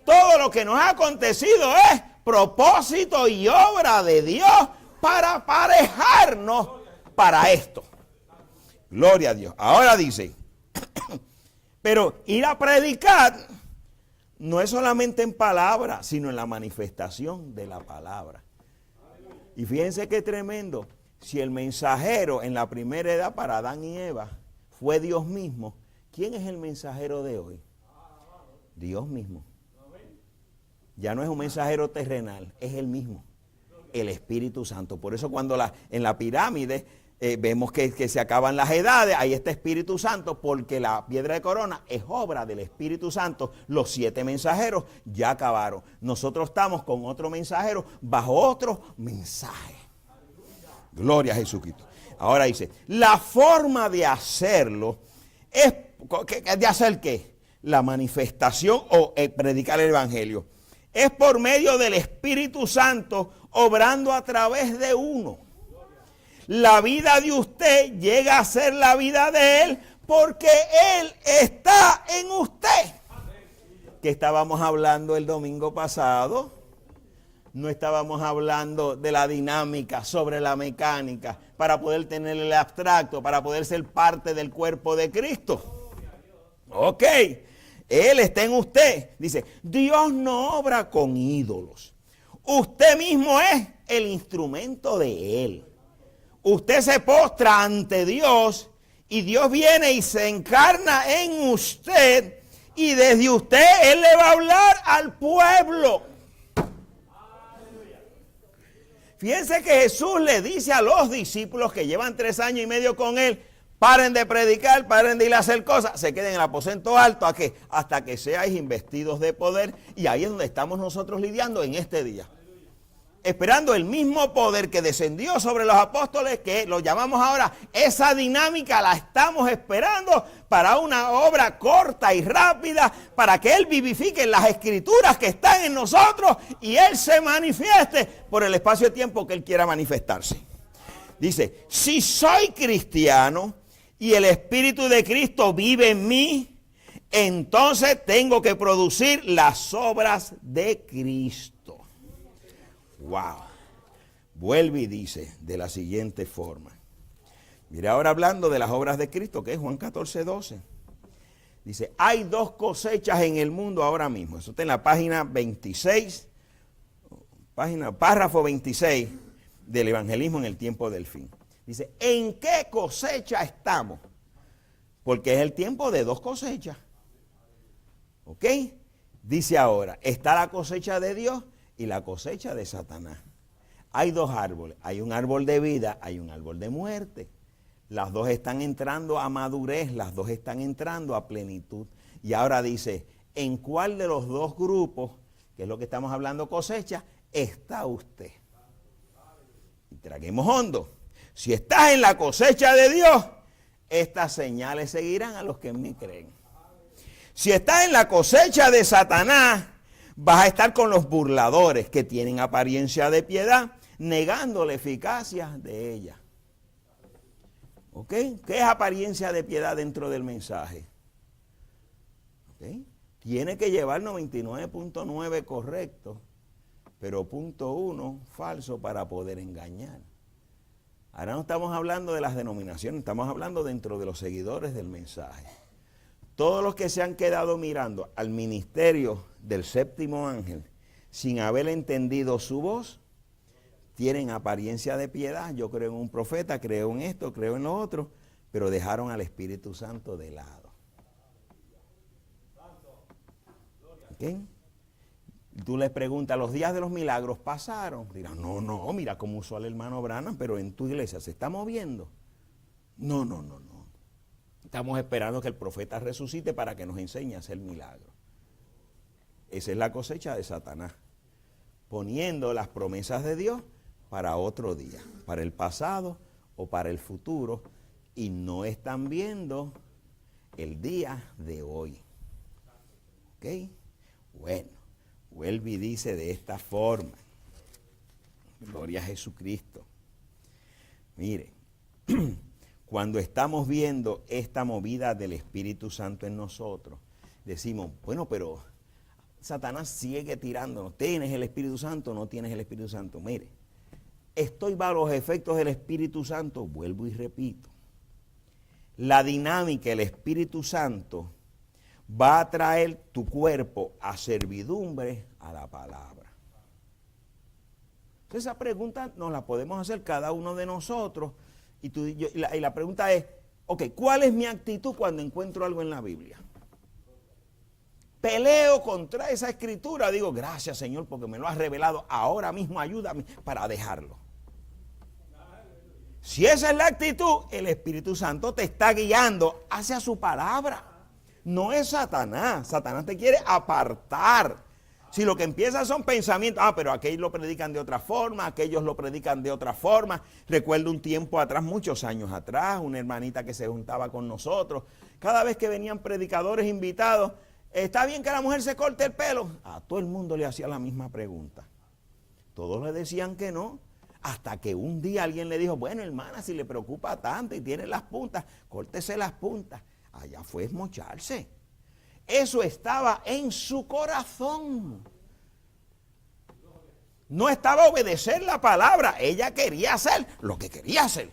Todo lo que nos ha acontecido es propósito y obra de Dios para aparejarnos para esto. Gloria a Dios. Ahora dice, pero ir a predicar no es solamente en palabra, sino en la manifestación de la palabra. Y fíjense qué tremendo. Si el mensajero en la primera edad para Adán y Eva fue Dios mismo, ¿quién es el mensajero de hoy? Dios mismo. Ya no es un mensajero terrenal, es el mismo, el Espíritu Santo. Por eso cuando en la pirámide vemos que se acaban las edades, ahí está Espíritu Santo, porque la piedra de corona es obra del Espíritu Santo. Los 7 mensajeros ya acabaron. Nosotros estamos con otro mensajero bajo otro mensaje. Gloria a Jesucristo. Ahora dice, la forma de hacerlo es, ¿de hacer qué? La manifestación o predicar el Evangelio. Es por medio del Espíritu Santo obrando a través de uno. La vida de usted llega a ser la vida de Él porque Él está en usted. ¿Qué estábamos hablando el domingo pasado? No estábamos hablando de la dinámica sobre la mecánica para poder tener el abstracto, para poder ser parte del cuerpo de Cristo. Ok. Él está en usted. Dice, Dios no obra con ídolos. Usted mismo es el instrumento de Él. Usted se postra ante Dios y Dios viene y se encarna en usted y desde usted Él le va a hablar al pueblo. Fíjense que Jesús le dice a los discípulos que llevan 3 años y medio con Él, paren de predicar, paren de ir a hacer cosas, se queden en el aposento alto, ¿a qué? Hasta que seáis investidos de poder. Y ahí es donde estamos nosotros lidiando en este día. Esperando el mismo poder que descendió sobre los apóstoles, que lo llamamos ahora, esa dinámica la estamos esperando para una obra corta y rápida, para que Él vivifique las escrituras que están en nosotros y Él se manifieste por el espacio de tiempo que Él quiera manifestarse. Dice, si soy cristiano y el Espíritu de Cristo vive en mí, entonces tengo que producir las obras de Cristo. Wow. Vuelve y dice de la siguiente forma. Mire ahora hablando de las obras de Cristo, que es Juan 14:12. Dice, hay 2 cosechas en el mundo ahora mismo. Eso está en la página 26, párrafo 26 del evangelismo en el tiempo del fin. Dice, ¿en qué cosecha estamos? Porque es el tiempo de 2 cosechas. ¿Ok? Dice ahora, está la cosecha de Dios y la cosecha de Satanás. Hay 2 árboles, hay un árbol de vida, hay un árbol de muerte. Las 2 están entrando a madurez, las 2 están entrando a plenitud. Y ahora dice, ¿en cuál de los 2 grupos, que es lo que estamos hablando cosecha, está usted? Y traguemos hondo. Si estás en la cosecha de Dios, estas señales seguirán a los que en mí creen. Si estás en la cosecha de Satanás, vas a estar con los burladores que tienen apariencia de piedad, negando la eficacia de ella. ¿Ok? ¿Qué es apariencia de piedad dentro del mensaje? ¿Ok? Tiene que llevar 99.9 correcto, pero 0.1 falso para poder engañar. Ahora no estamos hablando de las denominaciones, estamos hablando dentro de los seguidores del mensaje. Todos los que se han quedado mirando al ministerio del séptimo ángel sin haber entendido su voz, tienen apariencia de piedad. Yo creo en un profeta, creo en esto, creo en lo otro, pero dejaron al Espíritu Santo de lado. ¿Okay? Tú les preguntas, ¿los días de los milagros pasaron? Dirán, no, mira cómo usó al hermano Branham, pero en tu iglesia se está moviendo. No. Estamos esperando que el profeta resucite para que nos enseñe a hacer milagros. Esa es la cosecha de Satanás, poniendo las promesas de Dios para otro día, para el pasado o para el futuro, y no están viendo el día de hoy. ¿Ok? Bueno, vuelve y dice de esta forma, gloria a Jesucristo. Mire, cuando estamos viendo esta movida del Espíritu Santo en nosotros, decimos, bueno, pero Satanás sigue tirándonos. ¿Tienes el Espíritu Santo o no tienes el Espíritu Santo? Mire, estoy bajo los efectos del Espíritu Santo, vuelvo y repito. La dinámica del Espíritu Santo va a traer tu cuerpo a servidumbre a la palabra. Entonces esa pregunta nos la podemos hacer cada uno de nosotros. Y la pregunta es, ok, ¿cuál es mi actitud cuando encuentro algo en la Biblia? Peleo contra esa escritura, digo, gracias Señor porque me lo has revelado, ahora mismo ayúdame para dejarlo. Si esa es la actitud, el Espíritu Santo te está guiando hacia su palabra. No es Satanás, Satanás te quiere apartar. Si lo que empieza son pensamientos, pero aquellos lo predican de otra forma, aquellos lo predican de otra forma. Recuerdo un tiempo atrás, muchos años atrás, una hermanita que se juntaba con nosotros. Cada vez que venían predicadores invitados, ¿está bien que la mujer se corte el pelo? A todo el mundo le hacía la misma pregunta. Todos le decían que no, hasta que un día alguien le dijo, bueno hermana, si le preocupa tanto y tiene las puntas, córtese las puntas. Allá fue esmocharse. Eso estaba en su corazón. No estaba a obedecer la palabra. Ella quería hacer lo que quería hacer.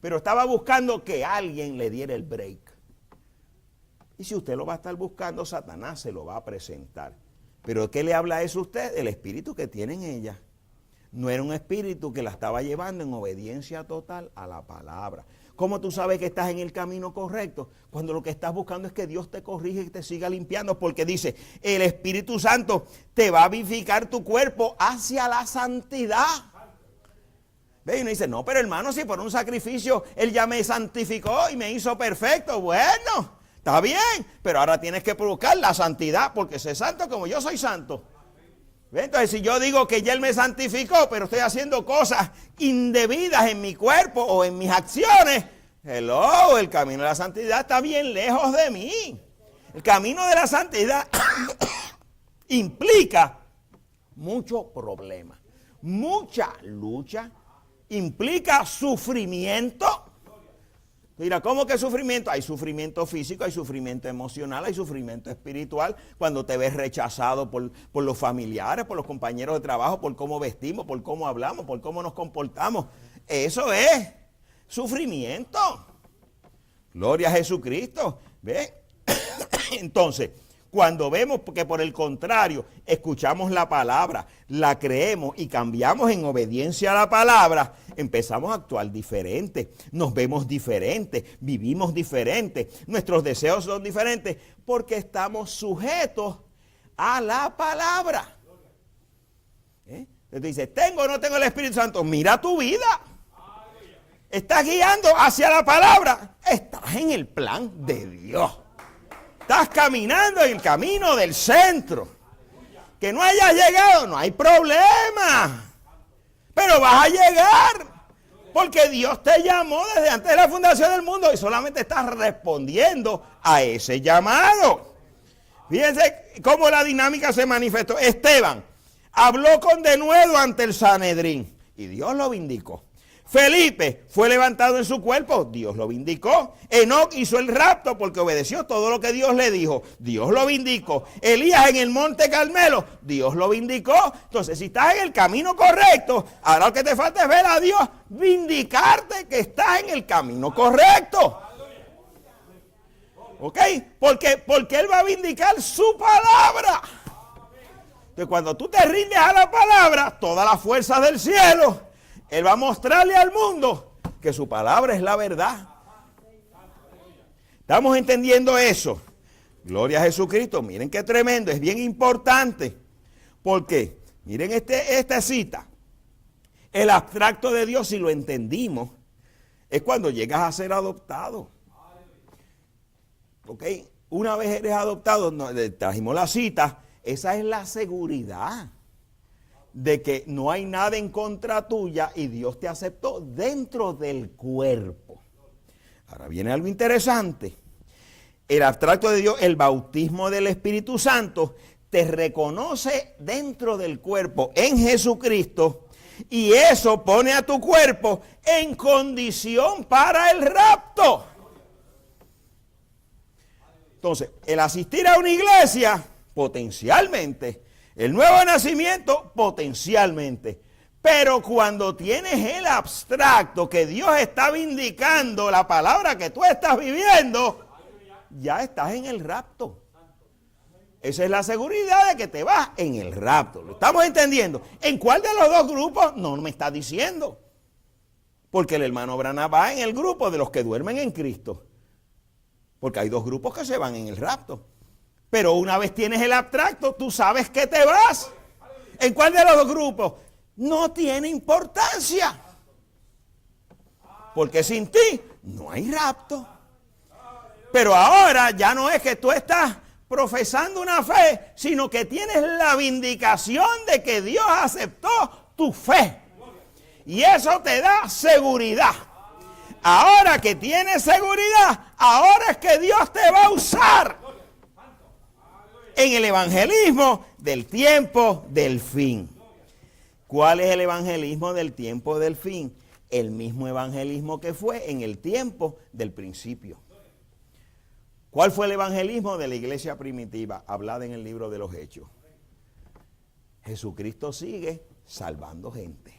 Pero estaba buscando que alguien le diera el break. Y si usted lo va a estar buscando, Satanás se lo va a presentar. ¿Pero qué le habla eso a usted? El espíritu que tiene en ella. No era un espíritu que la estaba llevando en obediencia total a la palabra. ¿Cómo tú sabes que estás en el camino correcto? Cuando lo que estás buscando es que Dios te corrija y te siga limpiando, porque dice, el Espíritu Santo te va a vivificar tu cuerpo hacia la santidad. ¿Ve? Y uno dice, no, pero hermano, si por un sacrificio Él ya me santificó y me hizo perfecto, bueno, está bien, pero ahora tienes que buscar la santidad, porque sé santo como yo soy santo. ¿Ve? Entonces, si yo digo que ya Él me santificó, pero estoy haciendo cosas indebidas en mi cuerpo o en mis acciones, el camino de la santidad está bien lejos de mí. El camino de la santidad implica mucho problema, mucha lucha, implica sufrimiento. Mira, ¿cómo que sufrimiento? Hay sufrimiento físico, hay sufrimiento emocional, hay sufrimiento espiritual. Cuando te ves rechazado por los familiares, por los compañeros de trabajo, por cómo vestimos, por cómo hablamos, por cómo nos comportamos. Eso es sufrimiento. Gloria a Jesucristo. ¿Ven? Entonces, cuando vemos que por el contrario escuchamos la palabra, la creemos y cambiamos en obediencia a la palabra, empezamos a actuar diferente, nos vemos diferentes, vivimos diferente, nuestros deseos son diferentes porque estamos sujetos a la palabra. Entonces dice, ¿tengo o no tengo el Espíritu Santo? Mira tu vida. ¿Estás guiando hacia la palabra? Estás en el plan de Dios. Estás caminando en el camino del centro. Que no hayas llegado, no hay problema. Pero vas a llegar. Porque Dios te llamó desde antes de la fundación del mundo y solamente estás respondiendo a ese llamado. Fíjense cómo la dinámica se manifestó. Esteban habló con denuedo ante el Sanedrín y Dios lo vindicó. Felipe fue levantado en su cuerpo, Dios lo vindicó. Enoc hizo el rapto porque obedeció todo lo que Dios le dijo, Dios lo vindicó. Elías en el monte Carmelo, Dios lo vindicó. Entonces, si estás en el camino correcto, ahora lo que te falta es ver a Dios vindicarte que estás en el camino correcto. ¿Ok? Porque Él va a vindicar su palabra. Entonces, cuando tú te rindes a la palabra, todas las fuerzas del cielo, Él va a mostrarle al mundo que su palabra es la verdad. ¿Estamos entendiendo eso? Gloria a Jesucristo. Miren qué tremendo, es bien importante. Porque, miren esta cita. El abstracto de Dios, si lo entendimos, es cuando llegas a ser adoptado. ¿Ok? Una vez eres adoptado, trajimos la cita, esa es la seguridad de que no hay nada en contra tuya y Dios te aceptó dentro del cuerpo. Ahora viene algo interesante. El abstracto de Dios, el bautismo del Espíritu Santo, te reconoce dentro del cuerpo en Jesucristo y eso pone a tu cuerpo en condición para el rapto. Entonces, el asistir a una iglesia, potencialmente, el nuevo nacimiento, potencialmente. Pero cuando tienes el abstracto que Dios está vindicando, la palabra que tú estás viviendo, ya estás en el rapto. Esa es la seguridad de que te vas en el rapto. ¿Lo estamos entendiendo? ¿En cuál de los dos grupos? No me está diciendo. Porque el hermano Branham va en el grupo de los que duermen en Cristo. Porque hay dos grupos que se van en el rapto. Pero una vez tienes el abstracto, tú sabes que te vas. ¿En cuál de los dos grupos? No tiene importancia. Porque sin ti no hay rapto. Pero ahora ya no es que tú estás profesando una fe, sino que tienes la vindicación de que Dios aceptó tu fe. Y eso te da seguridad. Ahora que tienes seguridad, ahora es que Dios te va a usar en el evangelismo del tiempo del fin. ¿Cuál es el evangelismo del tiempo del fin? El mismo evangelismo que fue en el tiempo del principio. ¿Cuál fue el evangelismo de la iglesia primitiva? Hablada en el libro de los Hechos. Jesucristo sigue salvando gente.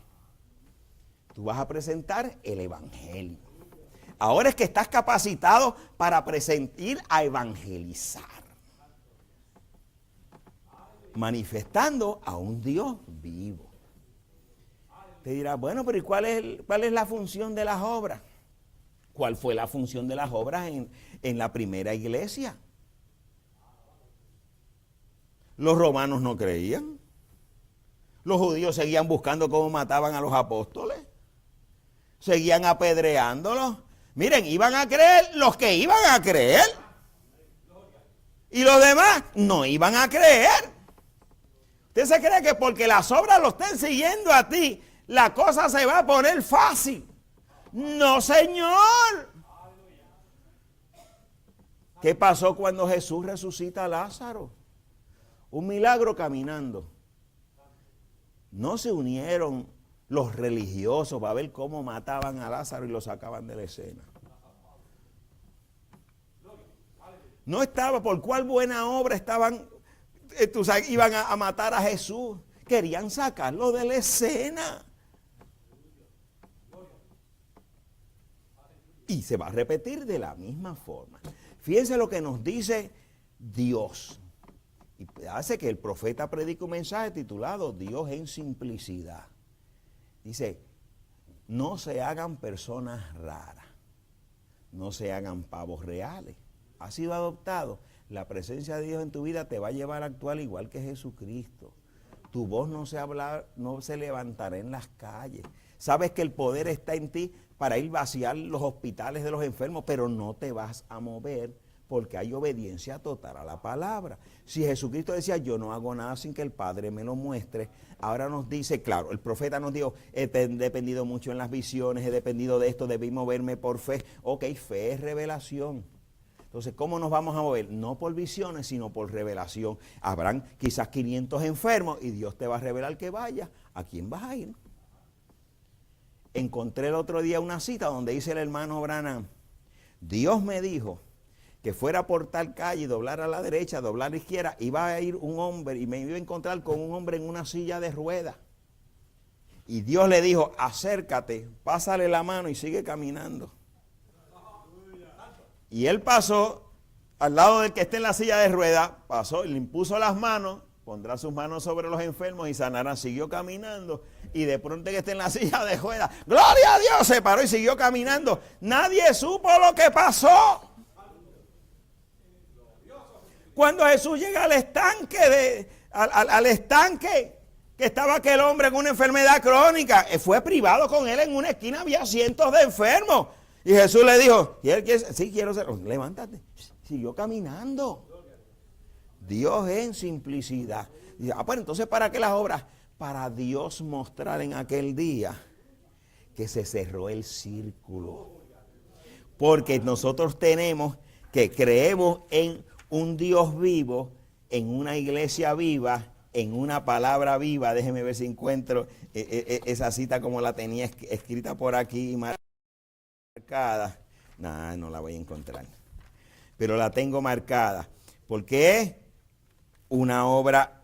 Tú vas a presentar el evangelio. Ahora es que estás capacitado para presentar a evangelizar. Manifestando a un Dios vivo. Te dirás, bueno, pero ¿y cuál es la función de las obras? ¿Cuál fue la función de las obras en la primera iglesia? Los romanos no creían. Los judíos seguían buscando cómo mataban a los apóstoles. Seguían apedreándolos. Miren, iban a creer los que iban a creer. Y los demás no iban a creer. ¿Usted se cree que porque las obras lo estén siguiendo a ti, la cosa se va a poner fácil? No, señor. ¿Qué pasó cuando Jesús resucita a Lázaro? Un milagro caminando. No se unieron los religiosos para ver cómo mataban a Lázaro y lo sacaban de la escena. No estaba por cuál buena obra iban a matar a Jesús. Querían sacarlo de la escena. Y se va a repetir de la misma forma. Fíjense lo que nos dice Dios. Y hace que el profeta predique un mensaje titulado Dios en simplicidad. Dice, no se hagan personas raras, no se hagan pavos reales. Has sido adoptado, la presencia de Dios en tu vida te va a llevar a actuar igual que Jesucristo. Tu voz no se levantará en las calles. Sabes que el poder está en ti para ir a vaciar los hospitales de los enfermos, pero no te vas a mover Porque hay obediencia total a la palabra. Si Jesucristo decía, yo no hago nada sin que el Padre me lo muestre, ahora nos dice, claro, el profeta nos dijo, he dependido mucho en las visiones, he dependido de esto, debí moverme por fe. Ok, fe es revelación. Entonces, ¿cómo nos vamos a mover? No por visiones, sino por revelación. Habrán quizás 500 enfermos y Dios te va a revelar que vaya. ¿A quién vas a ir? Encontré el otro día una cita donde dice el hermano Branham, Dios me dijo que fuera por tal calle, doblar a la derecha, doblar a la izquierda, iba a ir un hombre y me iba a encontrar con un hombre en una silla de ruedas. Y Dios le dijo, acércate, pásale la mano y sigue caminando. Y él pasó al lado del que esté en la silla de ruedas, pasó y le impuso las manos, pondrá sus manos sobre los enfermos y sanará. Siguió caminando y de pronto que esté en la silla de ruedas, ¡gloria a Dios! Se paró y siguió caminando. Nadie supo lo que pasó. Cuando Jesús llega al estanque, al estanque que estaba aquel hombre con una enfermedad crónica, fue privado con él en una esquina, había cientos de enfermos. Y Jesús le dijo, ¿y él quiere? Sí, quiero ser. Levántate. Siguió caminando. Dios en simplicidad. Dice, pues entonces, ¿para qué las obras? Para Dios mostrar en aquel día que se cerró el círculo. Porque nosotros tenemos que creemos en un Dios vivo, en una iglesia viva, en una palabra viva. Déjeme ver si encuentro esa cita como la tenía escrita por aquí, marcada. No la voy a encontrar. Pero la tengo marcada. Porque es una obra,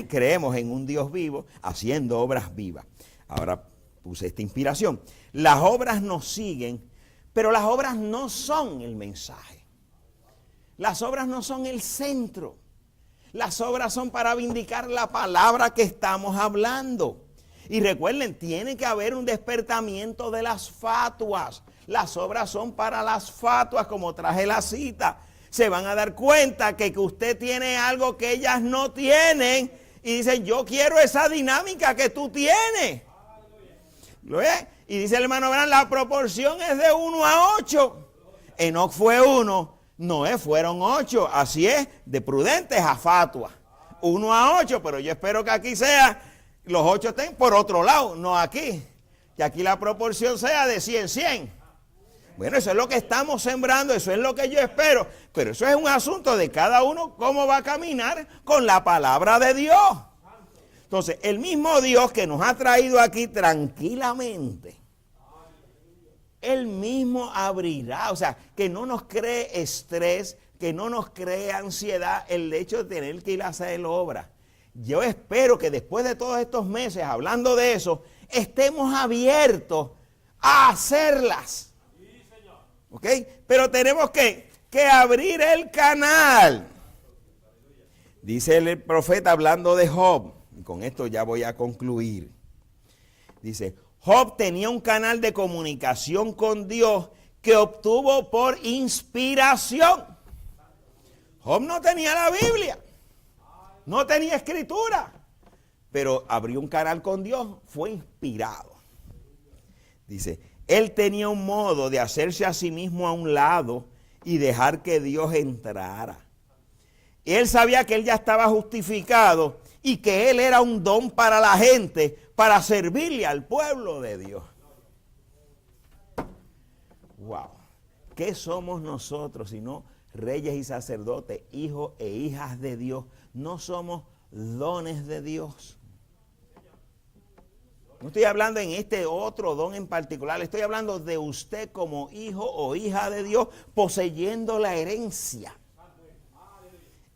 creemos en un Dios vivo, haciendo obras vivas. Ahora puse esta inspiración. Las obras nos siguen, pero las obras no son el mensaje. Las obras no son el centro. Las obras son para vindicar la palabra que estamos hablando. Y recuerden, tiene que haber un despertamiento de las fatuas. Las obras son para las fatuas, como traje la cita. Se van a dar cuenta que usted tiene algo que ellas no tienen. Y dicen, yo quiero esa dinámica que tú tienes. ¿Lo ves? Y dice el hermano Branham, la proporción es de 1 a 8. Enoc fue 1. Noé fueron 8, así es, de prudentes a fatuas. 1 a 8, pero yo espero que aquí sea, los 8 estén por otro lado, no aquí. Que aquí la proporción sea de 100. Bueno, eso es lo que estamos sembrando, eso es lo que yo espero. Pero eso es un asunto de cada uno, cómo va a caminar con la palabra de Dios. Entonces, el mismo Dios que nos ha traído aquí tranquilamente, Él mismo abrirá, o sea, que no nos cree estrés, que no nos cree ansiedad el hecho de tener que ir a hacer obra. Yo espero que después de todos estos meses hablando de eso, estemos abiertos a hacerlas. ¿Ok? Pero tenemos que abrir el canal. Dice el profeta hablando de Job, y con esto ya voy a concluir. Dice, Job tenía un canal de comunicación con Dios que obtuvo por inspiración. Job no tenía la Biblia, no tenía escritura, pero abrió un canal con Dios, fue inspirado. Dice, él tenía un modo de hacerse a sí mismo a un lado y dejar que Dios entrara. Él sabía que él ya estaba justificado y que él era un don para la gente, para servirle al pueblo de Dios. Wow. ¿Qué somos nosotros sino reyes y sacerdotes, hijos e hijas de Dios? No somos dones de Dios. No estoy hablando en este otro don en particular, estoy hablando de usted como hijo o hija de Dios poseyendo la herencia.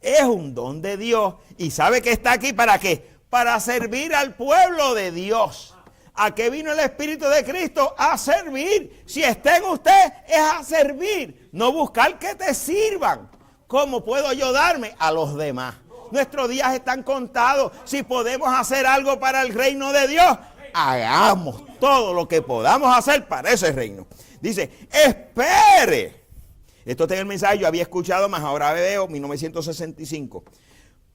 Es un don de Dios y sabe que está aquí ¿para qué? Para servir al pueblo de Dios. ¿A qué vino el Espíritu de Cristo? A servir. Si está en usted, es a servir. No buscar que te sirvan. ¿Cómo puedo yo darme? A los demás. Nuestros días están contados. Si podemos hacer algo para el reino de Dios, hagamos todo lo que podamos hacer para ese reino. Dice, espere. Esto está en el mensaje, yo había escuchado, más ahora veo, 1965,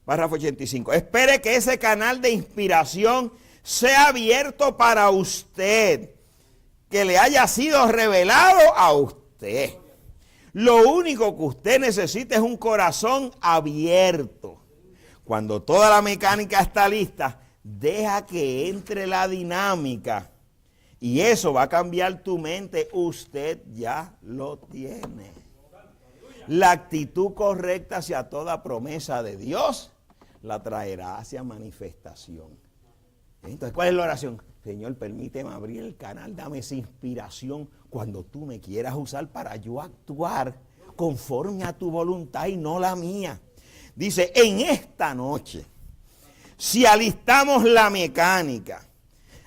párrafo 85. Espere que ese canal de inspiración sea abierto para usted, que le haya sido revelado a usted. Lo único que usted necesita es un corazón abierto. Cuando toda la mecánica está lista, deja que entre la dinámica y eso va a cambiar tu mente. Usted ya lo tiene. La actitud correcta hacia toda promesa de Dios la traerá hacia manifestación. Entonces, ¿cuál es la oración? Señor, permíteme abrir el canal, dame esa inspiración cuando tú me quieras usar para yo actuar conforme a tu voluntad y no la mía. Dice, en esta noche, si alistamos la mecánica,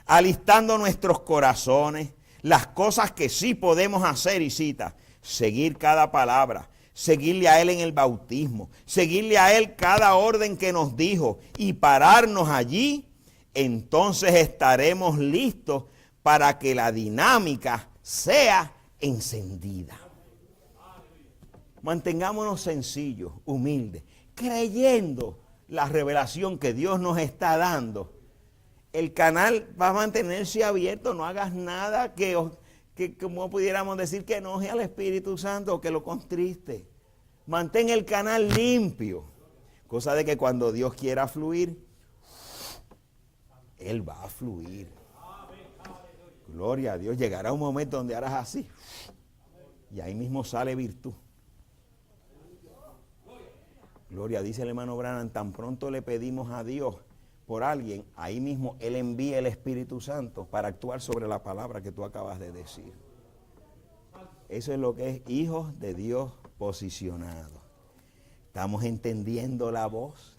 alistando nuestros corazones, las cosas que sí podemos hacer, y cita, seguir cada palabra, seguirle a Él en el bautismo, seguirle a Él cada orden que nos dijo y pararnos allí, entonces estaremos listos para que la dinámica sea encendida. Mantengámonos sencillos, humildes, creyendo la revelación que Dios nos está dando. El canal va a mantenerse abierto, no hagas nada que como pudiéramos decir, que enoje al Espíritu Santo o que lo contriste. Mantén el canal limpio, cosa de que cuando Dios quiera fluir, Él va a fluir. Gloria a Dios, llegará un momento donde harás así y ahí mismo sale virtud. Gloria, dice el hermano Branham, tan pronto le pedimos a Dios por alguien, ahí mismo Él envía el Espíritu Santo para actuar sobre la palabra que tú acabas de decir. Eso es lo que es hijos de Dios posicionados. ¿Estamos entendiendo la voz?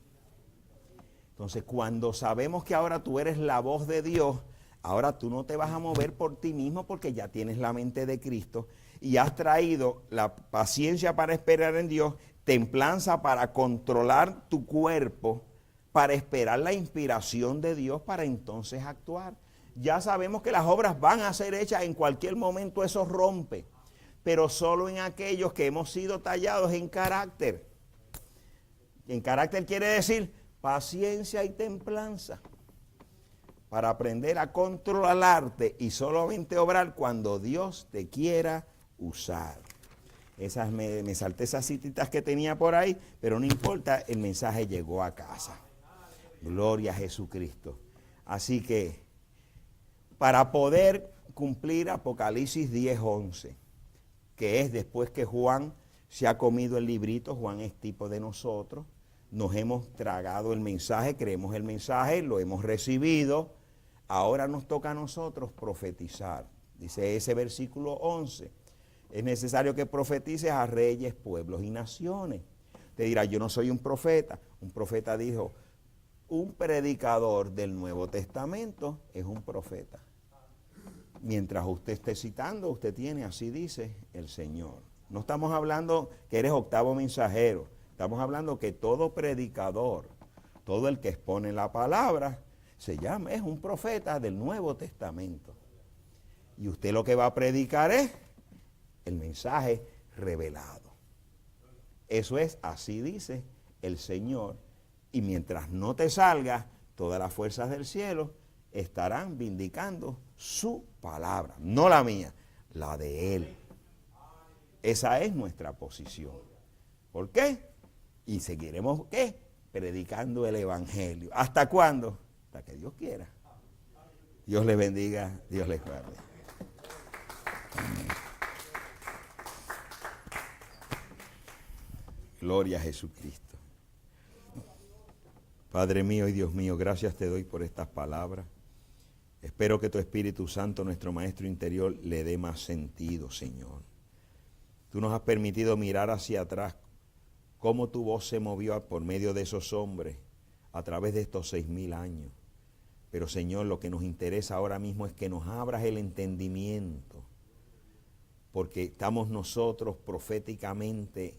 Entonces, cuando sabemos que ahora tú eres la voz de Dios, ahora tú no te vas a mover por ti mismo porque ya tienes la mente de Cristo y has traído la paciencia para esperar en Dios, templanza para controlar tu cuerpo, para esperar la inspiración de Dios para entonces actuar. Ya sabemos que las obras van a ser hechas en cualquier momento, eso rompe, pero solo en aquellos que hemos sido tallados en carácter. En carácter quiere decir paciencia y templanza, para aprender a controlarte y solamente obrar cuando Dios te quiera usar. Me salté esas cititas que tenía por ahí, pero no importa, el mensaje llegó a casa. Gloria a Jesucristo. Así que, para poder cumplir Apocalipsis 10:11, que es después que Juan se ha comido el librito, Juan es tipo de nosotros, nos hemos tragado el mensaje, creemos el mensaje, lo hemos recibido, ahora nos toca a nosotros profetizar. Dice ese versículo 11, es necesario que profetices a reyes, pueblos y naciones. Te dirá, yo no soy un profeta. Un profeta dijo, un predicador del Nuevo Testamento es un profeta. Mientras usted esté citando, usted tiene, así dice el Señor. No estamos hablando que eres octavo mensajero. Estamos hablando que todo predicador, todo el que expone la palabra, es un profeta del Nuevo Testamento. Y usted lo que va a predicar es el mensaje revelado. Eso es, así dice el Señor. Y mientras no te salga, todas las fuerzas del cielo estarán vindicando su palabra. No la mía, la de Él. Esa es nuestra posición. ¿Por qué? Y seguiremos, ¿qué? Predicando el Evangelio. ¿Hasta cuándo? Hasta que Dios quiera. Dios les bendiga, Dios les guarde. Gloria a Jesucristo. Padre mío y Dios mío, gracias te doy por estas palabras. Espero que tu Espíritu Santo, nuestro Maestro interior, le dé más sentido, Señor. Tú nos has permitido mirar hacia atrás cómo tu voz se movió por medio de esos hombres a través de estos 6,000 años. Pero, Señor, lo que nos interesa ahora mismo es que nos abras el entendimiento, porque estamos nosotros proféticamente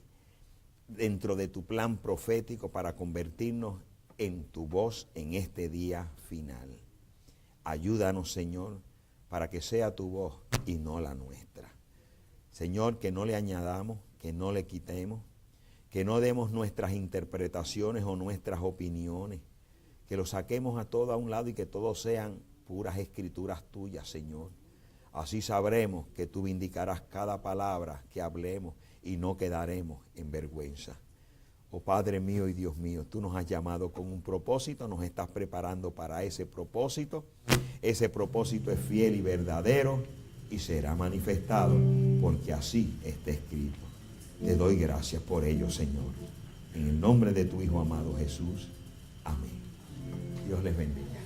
dentro de tu plan profético para convertirnos en tu voz en este día final. Ayúdanos, Señor, para que sea tu voz y no la nuestra. Señor, que no le añadamos, que no le quitemos, que no demos nuestras interpretaciones o nuestras opiniones, que lo saquemos a todo a un lado y que todos sean puras escrituras tuyas, Señor. Así sabremos que tú vindicarás cada palabra que hablemos y no quedaremos en vergüenza. Oh Padre mío y Dios mío, tú nos has llamado con un propósito, nos estás preparando para ese propósito. Ese propósito es fiel y verdadero y será manifestado porque así está escrito. Te doy gracias por ello, Señor. En el nombre de tu Hijo amado Jesús. Amén. Dios les bendiga.